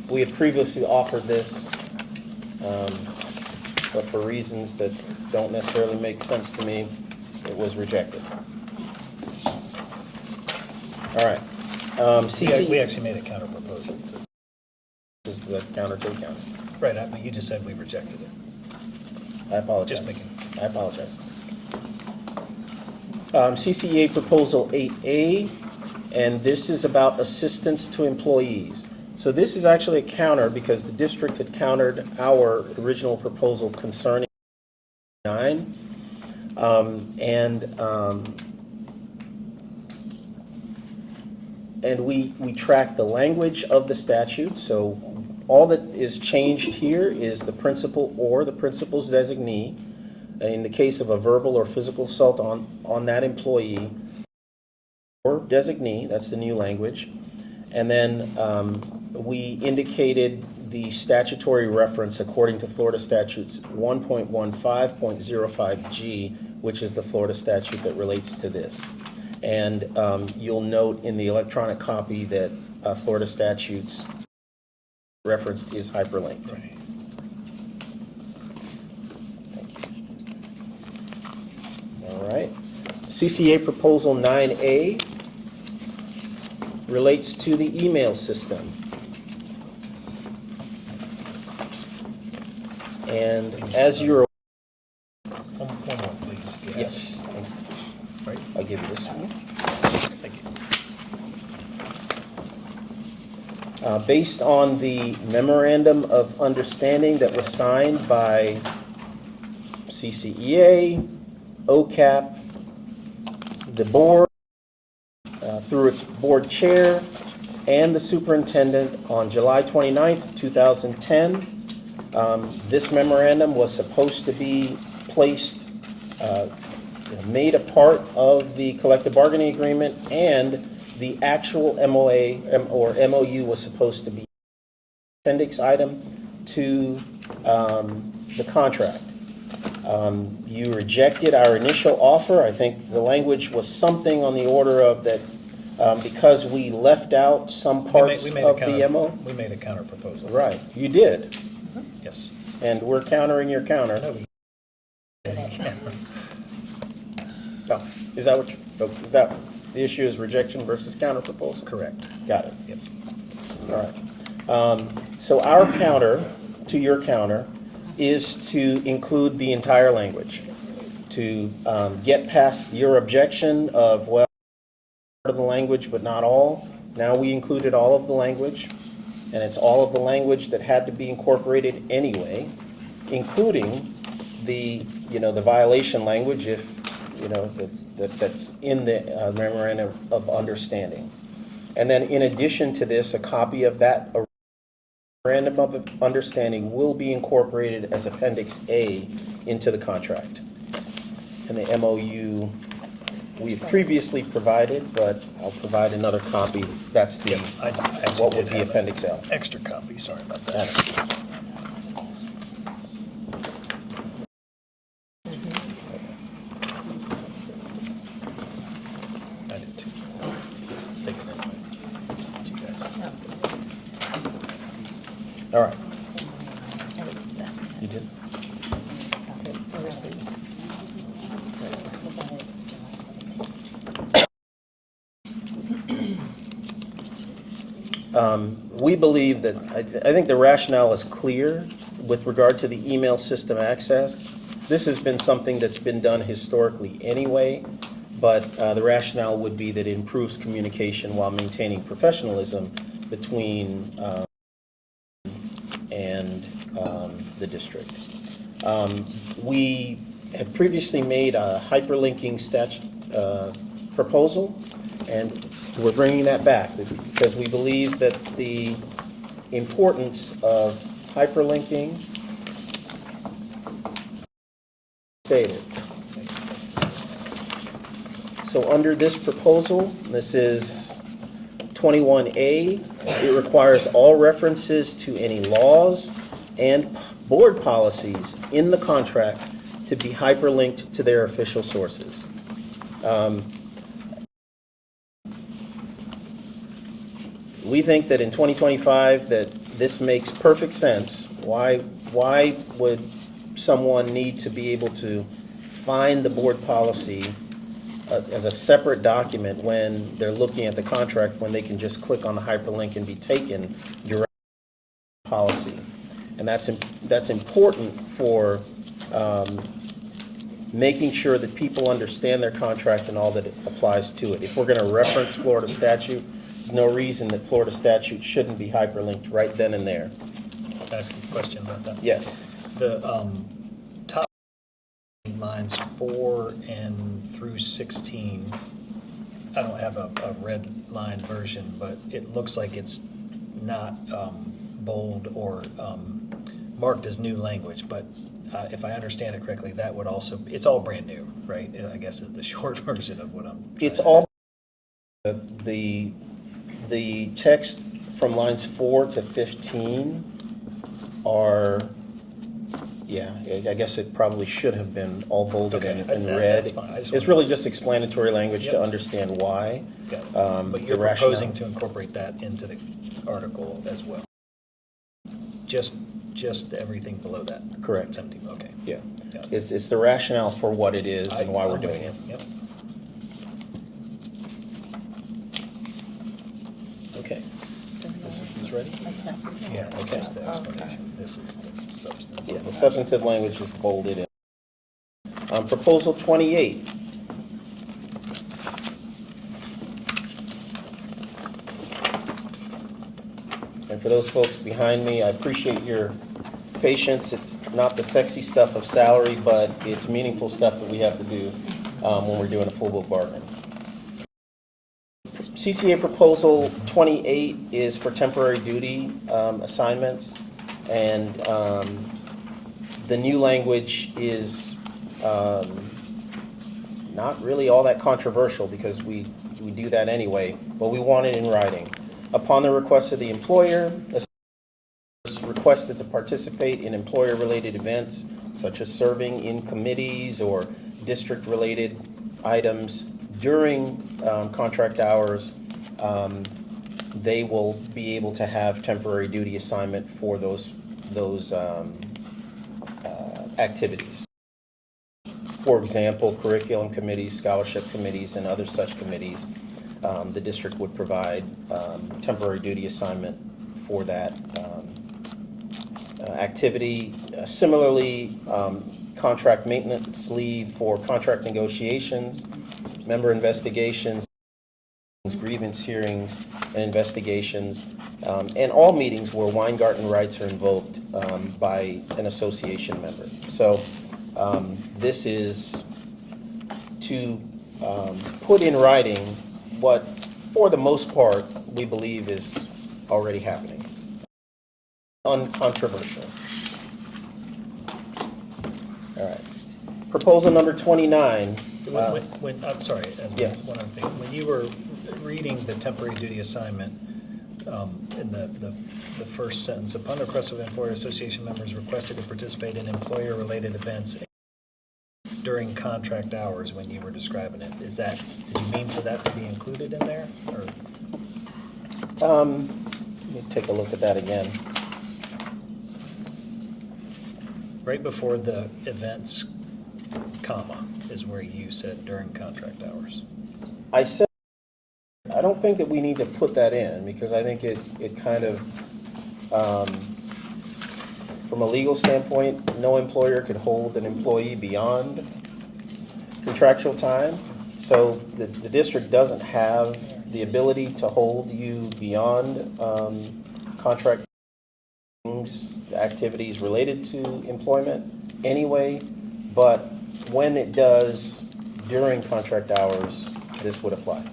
We had previously offered this, but for reasons that don't necessarily make sense to me, it was rejected. All right. We actually made a counter proposal. This is the counter to counter. Right, I mean, you just said we rejected it. I apologize. Just making- I apologize. CCEA Proposal 8A, and this is about assistance to employees. So this is actually a counter because the district had countered our original proposal concerning 9. And we track the language of the statute. So all that is changed here is the principal or the principal's designee. In the case of a verbal or physical assault on that employee or designee, that's the new language. And then we indicated the statutory reference according to Florida statutes 1.15.05G, which is the Florida statute that relates to this. And you'll note in the electronic copy that Florida statutes referenced is hyperlinked. Right. All right. CCA Proposal 9A relates to the email system. And as you're One more, please. if you have it. yes, Right, I'll give you this one. thank you. Based on the memorandum of understanding that was signed by CCEA, OCAP, the board, through its board chair, and the superintendent on July 29th, 2010. This memorandum was supposed to be placed, made a part of the collective bargaining agreement, and the actual MOA or MOU was supposed to be appendix item to the contract. You rejected our initial offer. I think the language was something on the order of that because we left out some parts We made of the MO. We made a counter proposal. Right, you did. Yes. And we're countering your counter. Oh, is that the issue is rejection versus counter proposal? Correct. Got it. Yep. All right. So our counter to your counter is to include the entire language. to get past your objection of, well, part of the language but not all. Now we included all of the language, and it's all of the language that had to be incorporated anyway, including the violation language if that's in the memorandum of understanding. And then in addition to this, a copy of that memorandum of understanding will be incorporated as Appendix A into the contract. And the MOU we've previously provided, but I'll provide another copy. That's the I actually what would did be have Appendix L. an extra copy, sorry about that. That's- I did too. Take it anyway. You guys. All right. You did? We believe that, I think the rationale is clear with regard to the email system access. This has been something that's been done historically anyway, but the rationale would be that it improves communication while maintaining professionalism between and the district. We had previously made a hyperlinking proposal, and we're bringing that back because we believe that the importance of hyperlinking stated. So under this proposal, this is 21A, it requires all references to any laws and board policies in the contract to be hyperlinked to their official sources. We think that in 2025 that this makes perfect sense. Why would someone need to be able to find the board policy as a separate document when they're looking at the contract, when they can just click on the hyperlink and be taken directly to the policy? And that's important for making sure that people understand their contract and all that it applies to it. If we're going to reference Florida statute, there's no reason that Florida statute shouldn't be hyperlinked right then and there. Can I ask you a question about that? Yes. The top lines 4 and through 16, I don't have a red line version, but it looks like it's not bold or marked as new language, but if I understand it correctly, that would also, it's all brand new, right? I guess is the short version of what I'm It's to all, the text from lines 4 to 15 are, yeah, I guess it probably should have been all bolded Okay, and that- red. that's fine. I just It's wanted- really just explanatory language Yep. to understand why. Got it. But But you're the rationale- proposing to incorporate that into the article as well? Just everything below that? Correct. It's empty, okay. Yeah. Got it. It's the rationale for what it is and why we're I'm with doing you. it. Yep. Okay. Is ready? Yeah, that's Okay. just the explanation. This is the substance. Yeah, the substantive language is bolded in. Proposal 28. And for those folks behind me, I appreciate your patience. It's not the sexy stuff of salary, but it's meaningful stuff that we have to do when we're doing a full book bargain. CCA proposal 28 is for temporary duty assignments, and the new language is not really all that controversial because we do that anyway, but we want it in writing. Upon the request of the employer, is requested to participate in employer-related events such as serving in committees or district-related items during contract hours, they will be able to have temporary duty assignment for those activities. For example, curriculum committees, scholarship committees, and other such committees, the district would provide temporary duty assignment for that activity. Similarly, contract maintenance leave for contract negotiations, member investigations, grievance hearings, and investigations, and all meetings where Weingarten rights are invoked by an association member. So this is to put in writing what, for the most part, we believe is already happening. Uncontroversial. All right. Proposal number 29. I'm sorry, Yes. one other thing. When you were reading the temporary duty assignment, in the first sentence, upon request of employer association members requested to participate in employer-related events during contract hours when you were describing it, did you mean for that to be included in there? Or? Let me take a look at that again. Right before the events, comma, is where you said during contract hours. I said, I don't think that we need to put that in because I think it kind of, from a legal standpoint, no employer could hold an employee beyond contractual time. So the district doesn't have the ability to hold you beyond contract activities related to employment anyway, but when it does during contract hours, this would apply.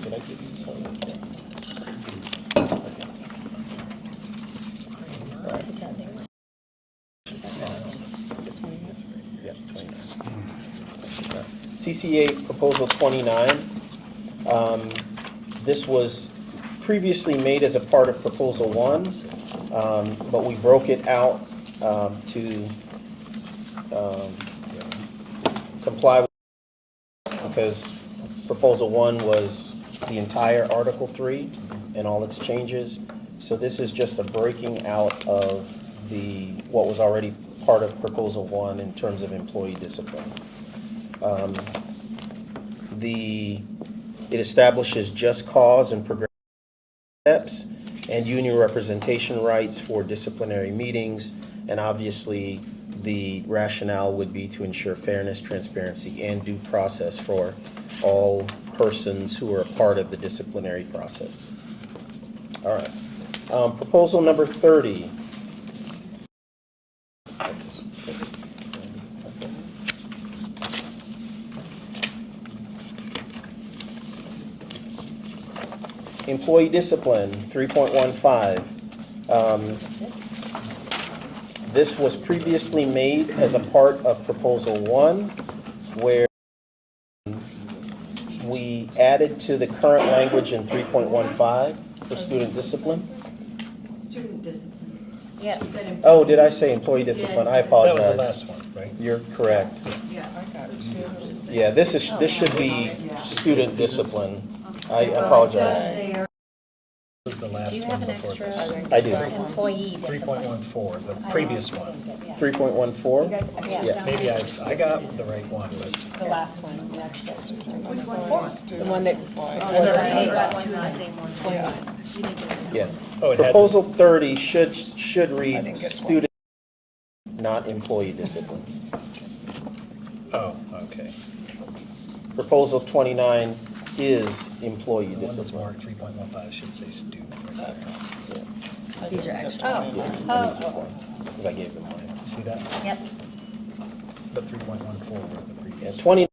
Did I give you something? Okay. All right. Is that there? Yeah, 29. CCEA Proposal 29. This was previously made as a part of Proposal 1, but we broke it out to comply with, because Proposal 1 was the entire Article 3 and all its changes. So this is just a breaking out of what was already part of Proposal 1 in terms of employee discipline. It establishes just cause and progressive steps and union representation rights for disciplinary meetings, and obviously the rationale would be to ensure fairness, transparency, and due process for all persons who are a part of the disciplinary process. All right. Proposal number 30. Employee discipline, 3.15. This was previously made as a part of Proposal 1, where we added to the current language in 3.15 for student discipline. Student discipline. Yeah. She said Oh, did I say employee discipline? I That was apologize. the last one, right? You're correct. Yeah. Yeah, this should be student discipline. I Well, it apologize. says there, This was the Do last you one have an before extra? this. I do. Employee discipline. 3.14, the previous one. 3.14? Yeah. Yes. Maybe I got the right one, but The last one. That's just which one? The one that. Yeah. oh, it had. Proposal 30 should read student, not employee discipline. Oh, okay. Proposal 29 is employee The one that's discipline. marked 3.15 should say student. Right there. Yeah, These are extra. because I gave them mine. You see that? Yep. But 3.14 was the Yeah, previous. 29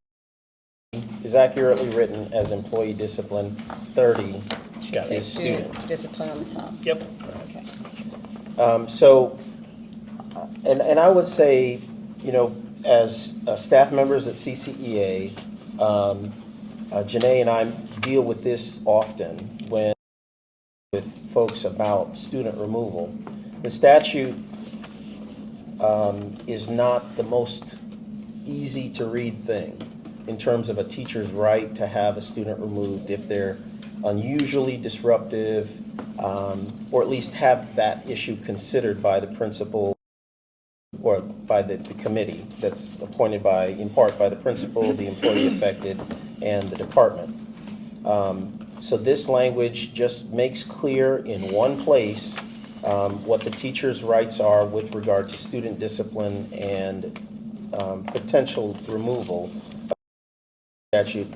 is accurately written as employee discipline. 30 Got it. is student. Discipline on the top. Yep. Okay. So, and I would say, as staff members at CCEA, Janae and I deal with this often with folks about student removal. The statute is not the most easy to read thing in terms of a teacher's right to have a student removed if they're unusually disruptive, or at least have that issue considered by the principal or by the committee that's appointed in part by the principal, the employee affected, and the department. So this language just makes clear in one place what the teacher's rights are with regard to student discipline and potential removal of statute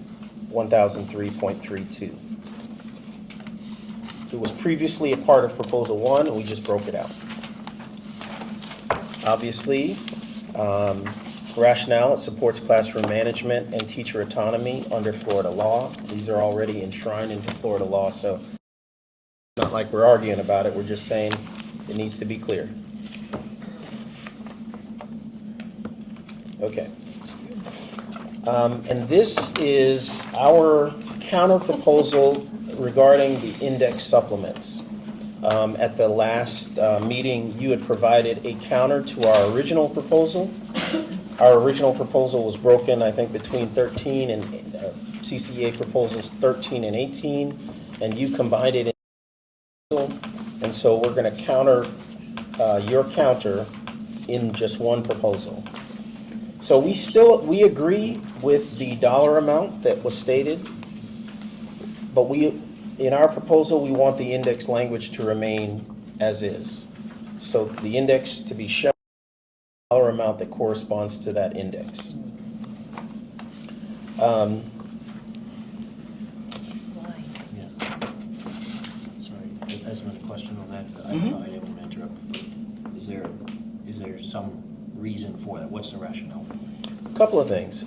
1003.32. It was previously a part of Proposal 1, and we just broke it out. Obviously, rationale, it supports classroom management and teacher autonomy under Florida law. These are already enshrined into Florida law, so it's not like we're arguing about it. We're just saying it needs to be clear. Okay. And this is our counter proposal regarding the index supplements. At the last meeting, you had provided a counter to our original proposal. Our original proposal was broken, I think, between 13 and CCEA proposals 13 and 18, and you combined it in. And so we're going to counter your counter in just one proposal. So we agree with the dollar amount that was stated, but in our proposal, we want the index language to remain as is. So the index to be shown the dollar amount that corresponds to that index. Why? Yeah. Sorry, that's another question on that. I didn't want to interrupt. Is there some reason for that? What's the rationale? A couple of things.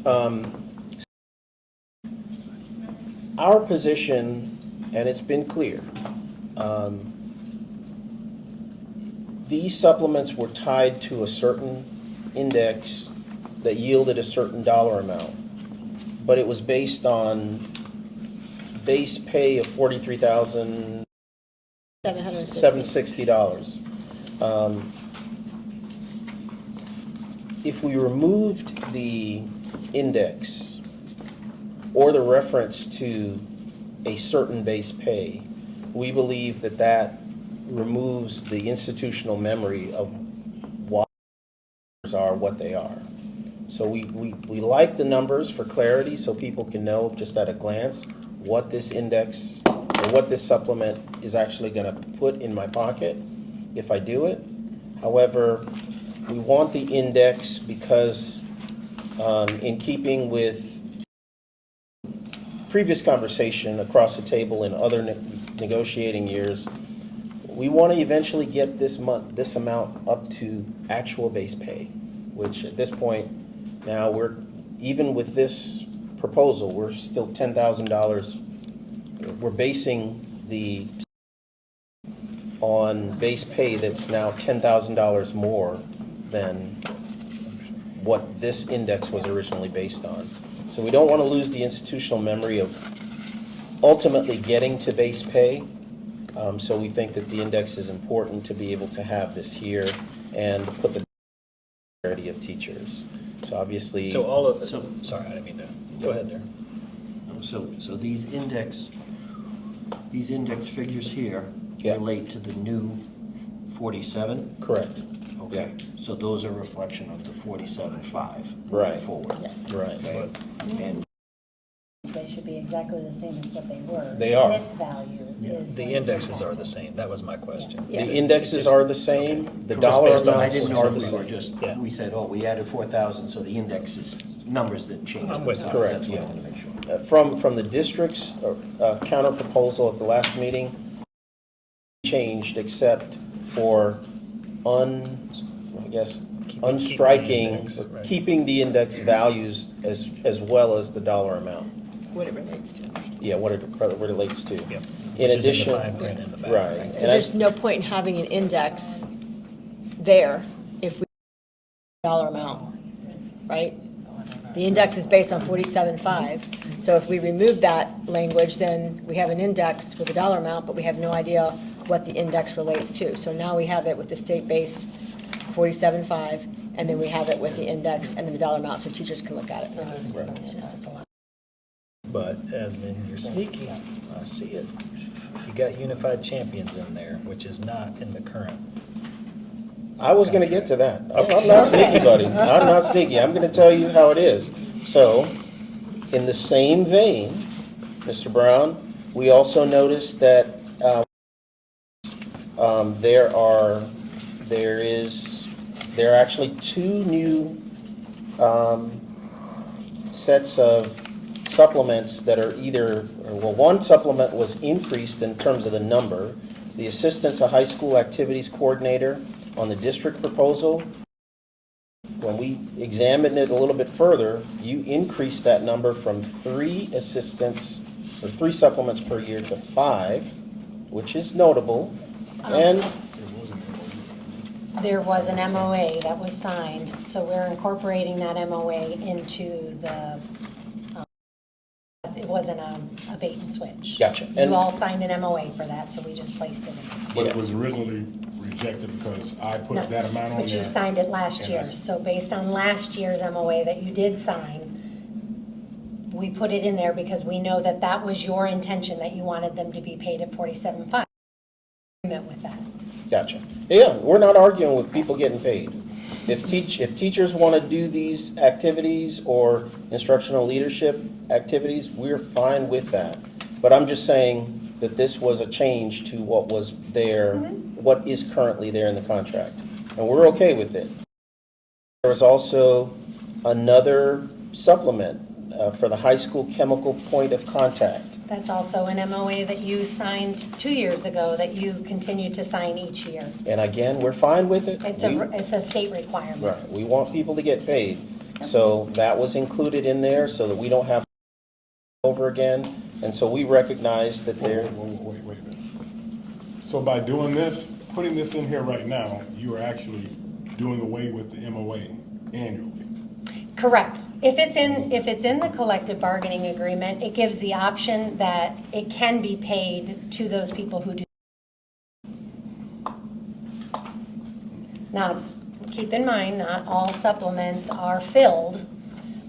Our position, and it's been clear, these supplements were tied to a certain index that yielded a certain dollar amount, but it was based on base pay of $43,760. If we removed the index or the reference to a certain base pay, we believe that that removes the institutional memory of why numbers are what they are. So we like the numbers for clarity so people can know just at a glance what this index or what this supplement is actually going to put in my pocket if I do it. However, we want the index because in keeping with previous conversation across the table in other negotiating years, we want to eventually get this amount up to actual base pay, which at this point now even with this proposal, we're still $10,000. We're basing the on base pay that's now $10,000 more than what this index was originally based on. So we don't want to lose the institutional memory of ultimately getting to base pay. So we think that the index is important to be able to have this here and put the clarity of teachers. So obviously. Sorry, I didn't mean to. Go ahead there. So these index figures here Yeah. relate to the new 47? Correct. Okay, so those are a reflection of the 47.5 Right. going forward. Yes. Right. Okay, and They should be exactly the same as what they were. They are. This value is. The indexes are the same. That was my question. Yes. The indexes are the same. The Just dollar based on amounts I didn't know are if the we were same. just, Yeah. we said, oh, we added 4,000, so the indexes, numbers didn't change. I'm with you. Correct, That's what I yeah. want to make sure. From the district's counter proposal at the last meeting, changed except for unstriking, index, right. keeping the index values as well as the dollar amount. What it relates to. Yeah, what it relates to. Yep. In Which is addition, the fine print in the back. right. Because And there's no point in having an index there if we dollar amount, right? The index is based on 47.5, so if we remove that language, then we have an index with a dollar amount, but we have no idea what the index relates to. So now we have it with the state-based 47.5, and then we have it with the index and then the dollar amount, so teachers can look at it. It's just a philosophy. But Edmund, you're sneaky. I see it. You got unified champions in there, which is not in the current. I was going to get to that. I'm not sneaky, buddy. I'm not sneaky. I'm going to tell you how it is. So, in the same vein, Mr. Brown, we also noticed that There are actually two new sets of supplements that are one supplement was increased in terms of the number. The Assistant to High School Activities Coordinator on the district proposal, when we examined it a little bit further, you increased that number from 3 assistants or 3 supplements per year to 5, which is notable. And There was an MOA that was signed, so we're incorporating that MOA into the, it wasn't a bait and switch. Gotcha. And- You all signed an MOA for that, so we just placed it in. But it was originally rejected because I put No, that amount on there. but you signed it last and year, I- so based on last year's MOA that you did sign, we put it in there because we know that that was your intention, that you wanted them to be paid at 47.5. Agreement with that. Gotcha. Yeah, we're not arguing with people getting paid. If teachers want to do these activities or instructional leadership activities, we're fine with that. But I'm just saying that this was a change to what was there, what is currently there in the contract. And we're okay with it. There was also another supplement for the high school chemical point of contact. That's also an MOA that you signed 2 years ago that you continue to sign each year. And again, we're fine with it. It's a state requirement. Right, we want people to get paid. So that was included in there so that we don't have to over again. And so we recognize that there, Wait a minute. So by doing this, putting this in here right now, you are actually doing away with the MOA annually. Correct. If it's in the collective bargaining agreement, it gives the option that it can be paid to those people who do. Now, keep in mind, not all supplements are filled,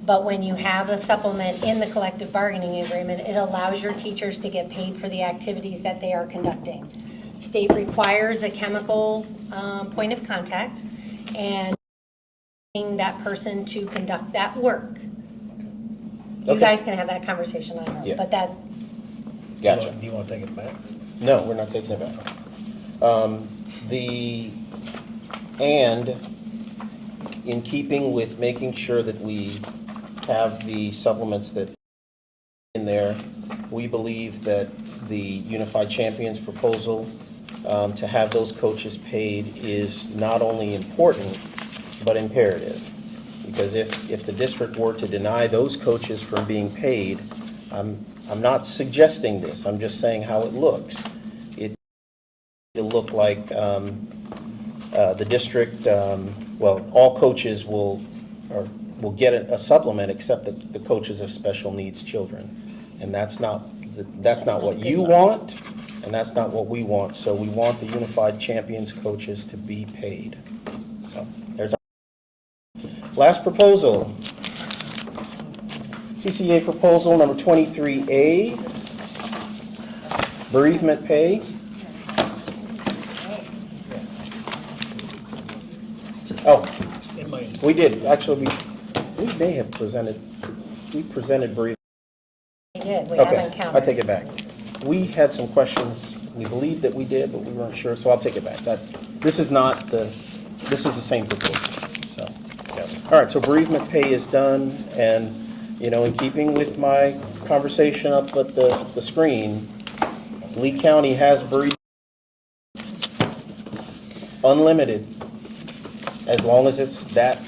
but when you have a supplement in the collective bargaining agreement, it allows your teachers to get paid for the activities that they are conducting. State requires a chemical point of contact, and that person to conduct that work. You Okay. guys can have that conversation later, Yeah. but that, gotcha. Do you want to take it back? No, we're not taking it back. And in keeping with making sure that we have the supplements that in there, we believe that the Unified Champions proposal to have those coaches paid is not only important, but imperative. Because if the district were to deny those coaches from being paid, I'm not suggesting this, I'm just saying how it looks. It'll look like the district, all coaches will get a supplement except the coaches of special needs children. And that's not what you want, and that's not what we want. So we want the Unified Champions coaches to be paid. So there's our last proposal. CCEA proposal number 23A, bereavement pay. Oh, It might. we did, actually, we may have presented bereavement. we did, we Okay, haven't counted. I take it back. We had some questions, we believed that we did, but we weren't sure, so I'll take it back. This is the same proposal, so. Yeah. All right, so bereavement pay is done, and, in keeping with my conversation up at the screen, Lee County has bereavement unlimited, as long as it's that,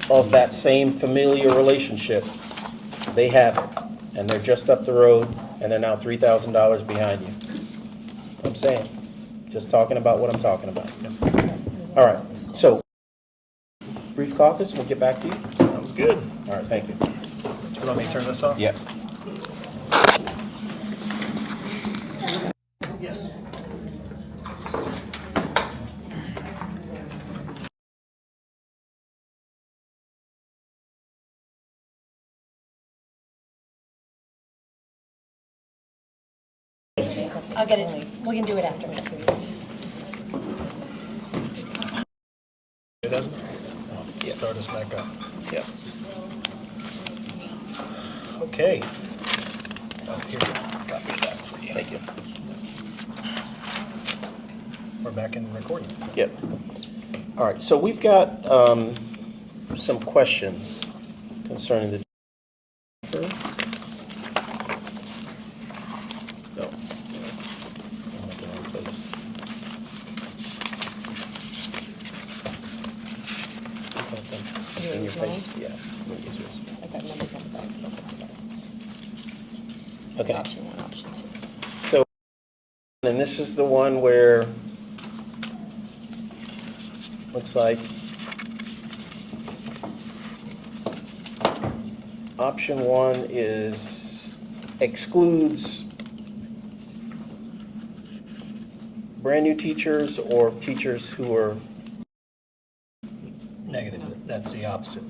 of that same familiar relationship. They have it, and they're just up the road, and they're now $3,000 behind you. I'm saying, just talking about what I'm talking about. All right, so, brief caucus, we'll get back to you. Sounds good. All right, thank you. You want me to turn this off? Yep. Yes. I'll get it, we can do it after. It doesn't? Start us back up. Yep. Okay. Oh, here, copy of that for you. Thank you. we're back in recording. Yep. All right, so we've got some questions concerning the. No. I'm at the wrong place. In your face? Yeah. Let me get yours. I got numbers on the back, so don't put it back. Okay. Option 1, option 2. So, and this is the one where, looks like, option 1 is excludes brand new teachers or teachers who are Negative, that's the opposite.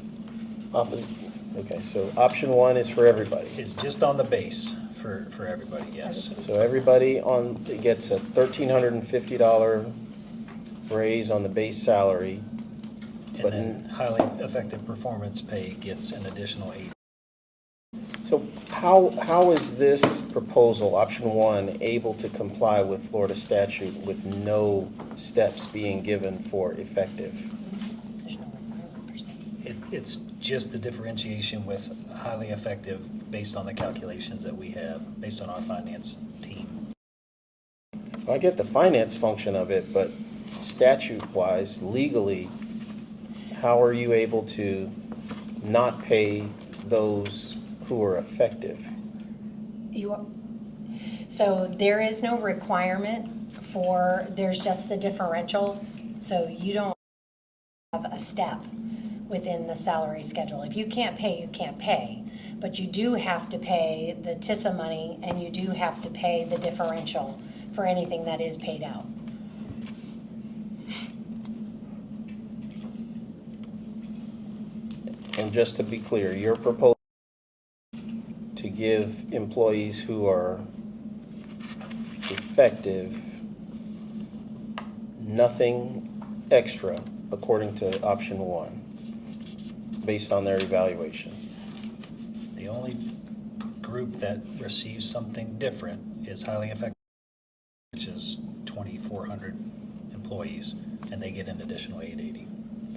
opposite. Okay, so option 1 is for everybody. It's just on the base for everybody, yes. So everybody gets a $1,350 raise on the base salary. And But then highly effective performance pay gets an additional 8. So how is this proposal, option 1, able to comply with Florida statute with no steps being given for effective? There's no requirement per se. It's just the differentiation with highly effective based on the calculations that we have, based on our finance team. I get the finance function of it, but statute-wise, legally, how are you able to not pay those who are effective? So there is no requirement there's just the differential, so you don't have a step within the salary schedule. If you can't pay, you can't pay, but you do have to pay the TISA money and you do have to pay the differential for anything that is paid out. And just to be clear, your proposal to give employees who are effective nothing extra according to option 1, based on their evaluation. The only group that receives something different is highly effective, which is 2,400 employees, and they get an additional 880.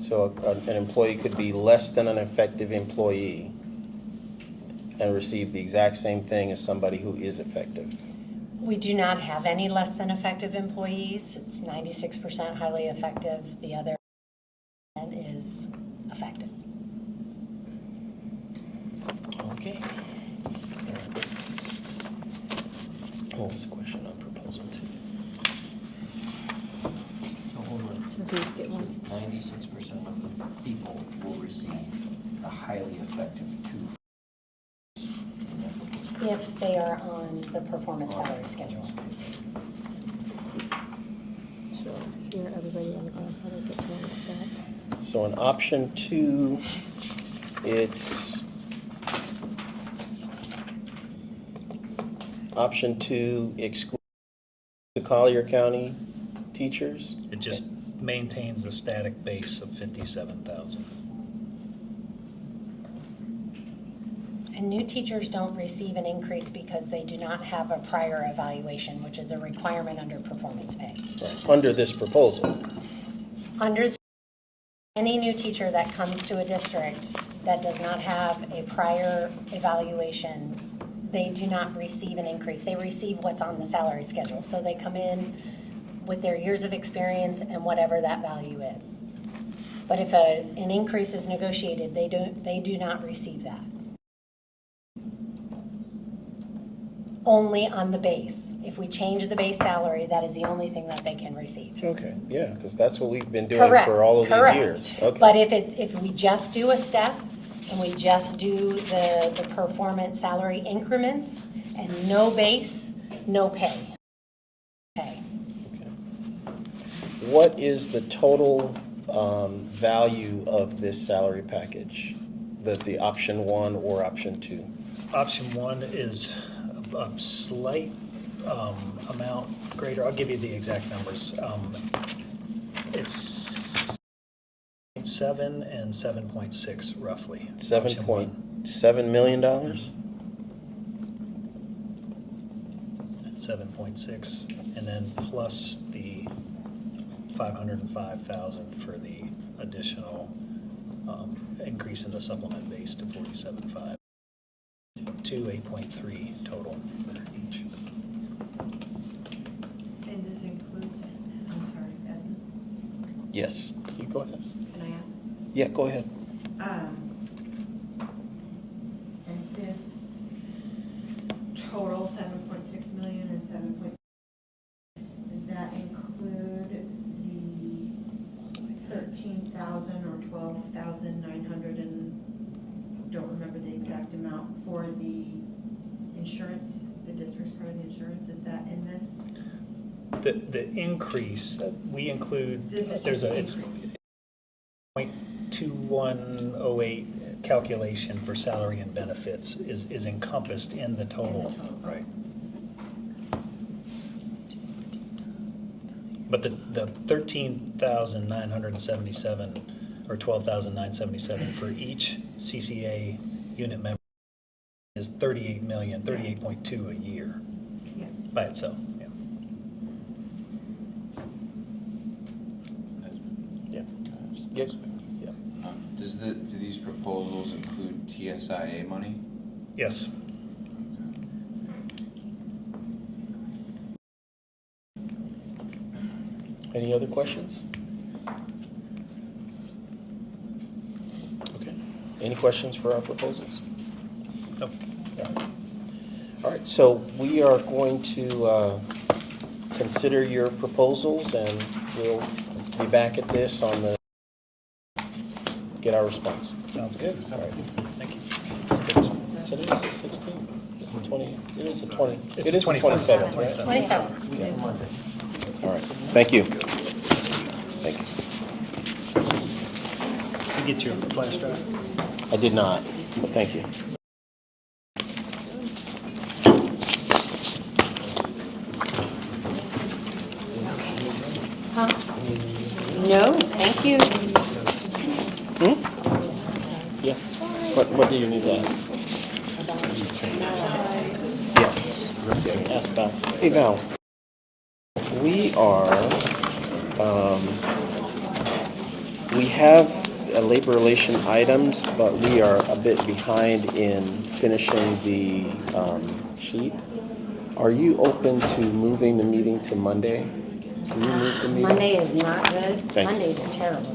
So an employee could be less than an effective employee and receive the exact same thing as somebody who is effective. We do not have any less than effective employees. It's 96% highly effective. The other is effective. Okay. What was the question on proposal 2? So hold on. So who's get one? 96% of the people will receive a highly effective 2. If they are on the performance salary schedule. So here, everybody on the grandfather gets one step. So in option 2, it's option 2 excludes the Collier County teachers. It just maintains a static base of 57,000. And new teachers don't receive an increase because they do not have a prior evaluation, which is a requirement under performance pay. Under this proposal. Under any new teacher that comes to a district that does not have a prior evaluation, they do not receive an increase. They receive what's on the salary schedule. So they come in with their years of experience and whatever that value is. But if an increase is negotiated, they do not receive that. Only on the base. If we change the base salary, that is the only thing that they can receive. Okay, yeah, because that's what we've been doing Correct, for all of these correct. years. Okay. But if we just do a step and we just do the performance salary increments and no base, no pay. Okay. What is the total value of this salary package? The option 1 or option 2? Option 1 is a slight amount greater. I'll give you the exact numbers. It's 7 and 7.6 roughly. Option one. $7.7 million? 7.6, and then plus the $505,000 for the additional increase in the supplement base to 47.5 to 8.3 total for each. And this includes, I'm sorry, Esmond, Yes, you go ahead. can I add? Yeah, go ahead. And this total 7.6 million and 7.6, does that include the 13,000 or 12,900 and don't remember the exact amount for the insurance, the district's part of the insurance, is that in this? The increase, we include, This is there's just a, it's increase. 0.2108 calculation for salary and benefits is encompassed in the total. Right. But the 13,977 or 12,977 for each CCA unit member is 38 million, 38.2 a year Yes. by itself. Yeah. Yeah. Yes. Yeah. Do these proposals include TSIA money? Yes. Any other questions? Okay. Any questions for our proposals? No. All right, so we are going to consider your proposals, and we'll be back at this on the, get our response. Sounds good. All right. Thank you. Today is the 16th? It's the 20? It is the 20. It's It the is the 27th. 27th, right? 27. All right, thank you. Thanks. You get your flash drive? I did not, but thank you. Huh? No, thank you. Yeah. What do you need to ask? Yes. Ask Val. Hey Val, we have labor relation items, but we are a bit behind in finishing the sheet. Are you open to moving the meeting to Monday? Can you move the meeting? Monday is not good. Thanks. Mondays are terrible.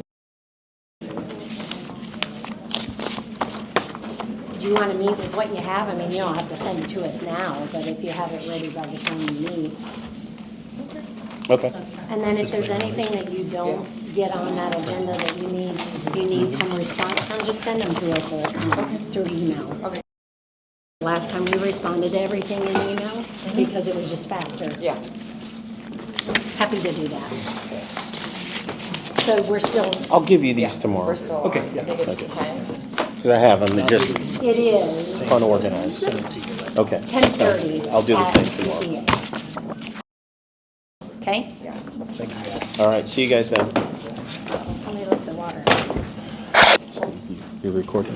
Do you want to meet with what you have? I mean, you don't have to send it to us now, but if you have it ready by the time you meet. Okay. And then if there's anything that you don't get on that agenda that you need some response from, just send them to us through email. Okay. Last time we responded to everything in email because it was just faster. Yeah. Happy to do that. So we're still, I'll give you these tomorrow. We're still Okay, on. yeah. I think it's Okay. 10. Because I have them, they're just it is unorganized. Okay. 10:30. I'll do the at same tomorrow. CCEA. Okay? All right, see you guys then. Somebody left the water. You're recording?